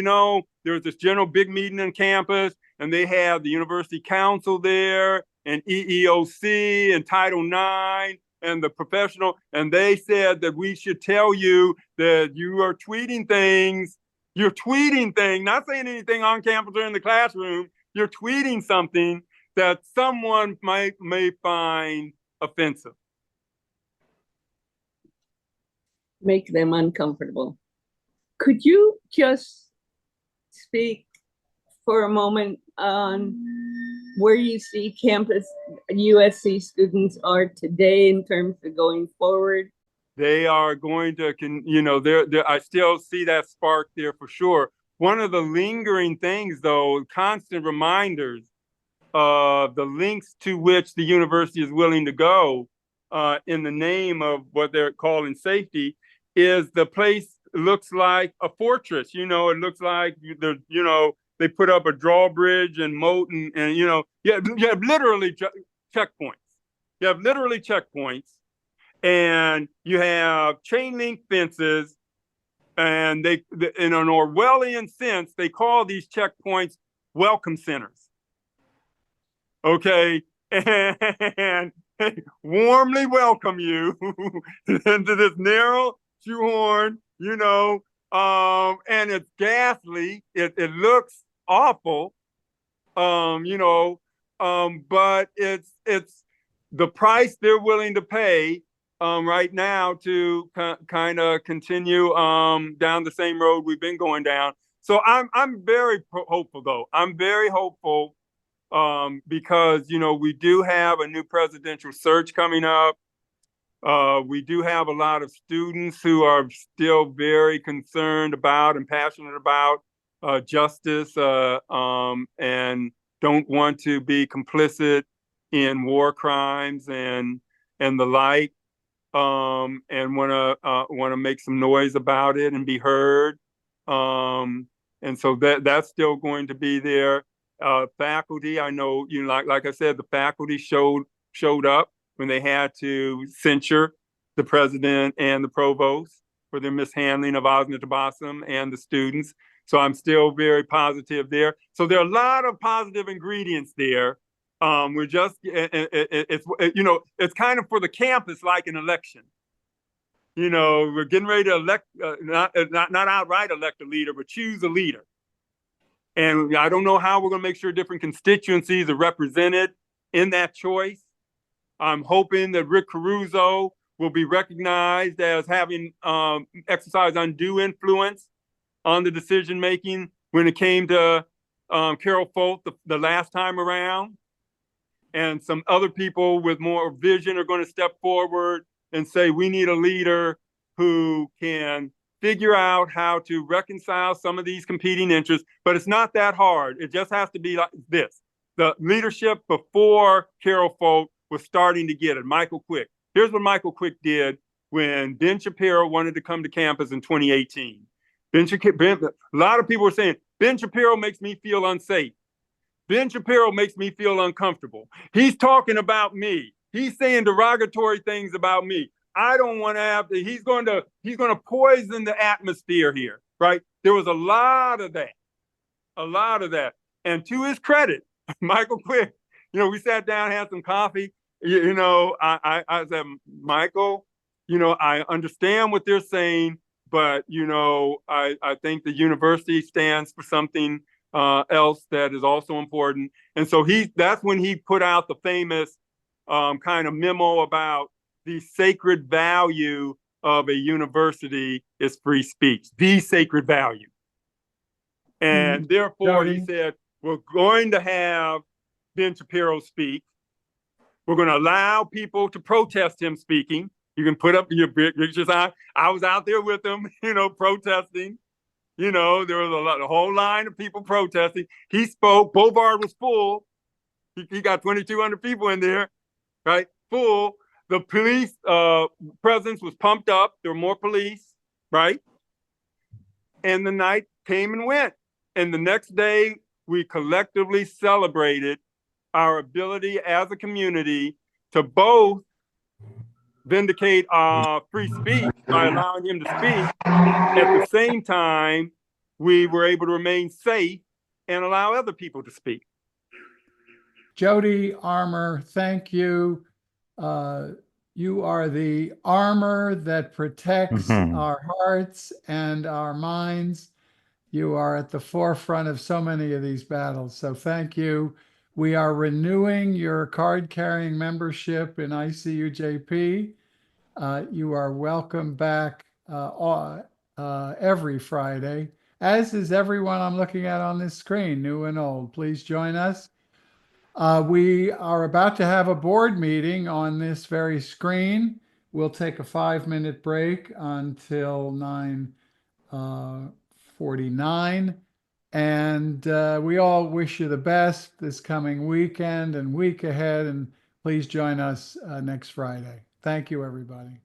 there was this general big meeting on campus and they have the university council there and EEOC and Title IX and the professional, and they said that we should tell you that you are tweeting things. You're tweeting things, not saying anything on campus or in the classroom. You're tweeting something that someone may find offensive. Make them uncomfortable. Could you just speak for a moment on where you see campus USC students are today in terms of going forward? They are going to, I still see that spark there for sure. One of the lingering things, though, constant reminders of the lengths to which the university is willing to go in the name of what they're calling safety, is the place looks like a fortress. It looks like they put up a drawbridge and moat and you have literally checkpoints. You have literally checkpoints, and you have chain link fences. And they, in an Orwellian sense, they call these checkpoints welcome centers. Okay, and warmly welcome you into this narrow shoehorn, and it's ghastly. It looks awful, but it's the price they're willing to pay right now to kind of continue down the same road we've been going down. So I'm very hopeful, though. I'm very hopeful because, we do have a new presidential search coming up. We do have a lot of students who are still very concerned about and passionate about justice and don't want to be complicit in war crimes and the like. And want to make some noise about it and be heard. And so that's still going to be there. Faculty, I know, like I said, the faculty showed up when they had to censure the president and the provost for their mishandling of Osna Tabassum and the students. So I'm still very positive there. So there are a lot of positive ingredients there. We're just, it's kind of for the campus like an election. We're getting ready to elect, not outright elect a leader, but choose a leader. And I don't know how we're going to make sure different constituencies are represented in that choice. I'm hoping that Rick Caruso will be recognized as having exercised undue influence on the decision-making when it came to Carol Folt the last time around. And some other people with more vision are going to step forward and say, we need a leader who can figure out how to reconcile some of these competing interests. But it's not that hard. It just has to be like this. The leadership before Carol Folt was starting to get it. Michael Quick. Here's what Michael Quick did when Ben Shapiro wanted to come to campus in 2018. A lot of people were saying, Ben Shapiro makes me feel unsafe. Ben Shapiro makes me feel uncomfortable. He's talking about me. He's saying derogatory things about me. I don't want to have to, he's going to poison the atmosphere here, right? There was a lot of that. And to his credit, Michael Quick, we sat down, had some coffee. I said, Michael, I understand what they're saying, but, I think the university stands for something else that is also important. And so that's when he put out the famous kind of memo about the sacred value of a university is free speech, the sacred value. And therefore, Jody? he said, we're going to have Ben Shapiro speak. We're going to allow people to protest him speaking. You can put up your pictures. I was out there with him, protesting. There was a whole line of people protesting. He spoke. Boulevard was full. He got 2,200 people in there, right? Full. The police presence was pumped up. There were more police, right? And the night came and went. And the next day, we collectively celebrated our ability as a community to both vindicate free speech by allowing him to speak. At the same time, we were able to remain safe and allow other people to speak. Jody Armour, thank you. You are the armor that protects our hearts and our minds. You are at the forefront of so many of these battles. So thank you. We are renewing your card-carrying membership in ICUJP. You are welcome back every Friday, as is everyone I'm looking at on this screen, new and old. Please join us. We are about to have a board meeting on this very screen. We'll take a 5-minute break until 9:49. And we all wish you the best this coming weekend and week ahead. And please join us next Friday. Thank you, everybody.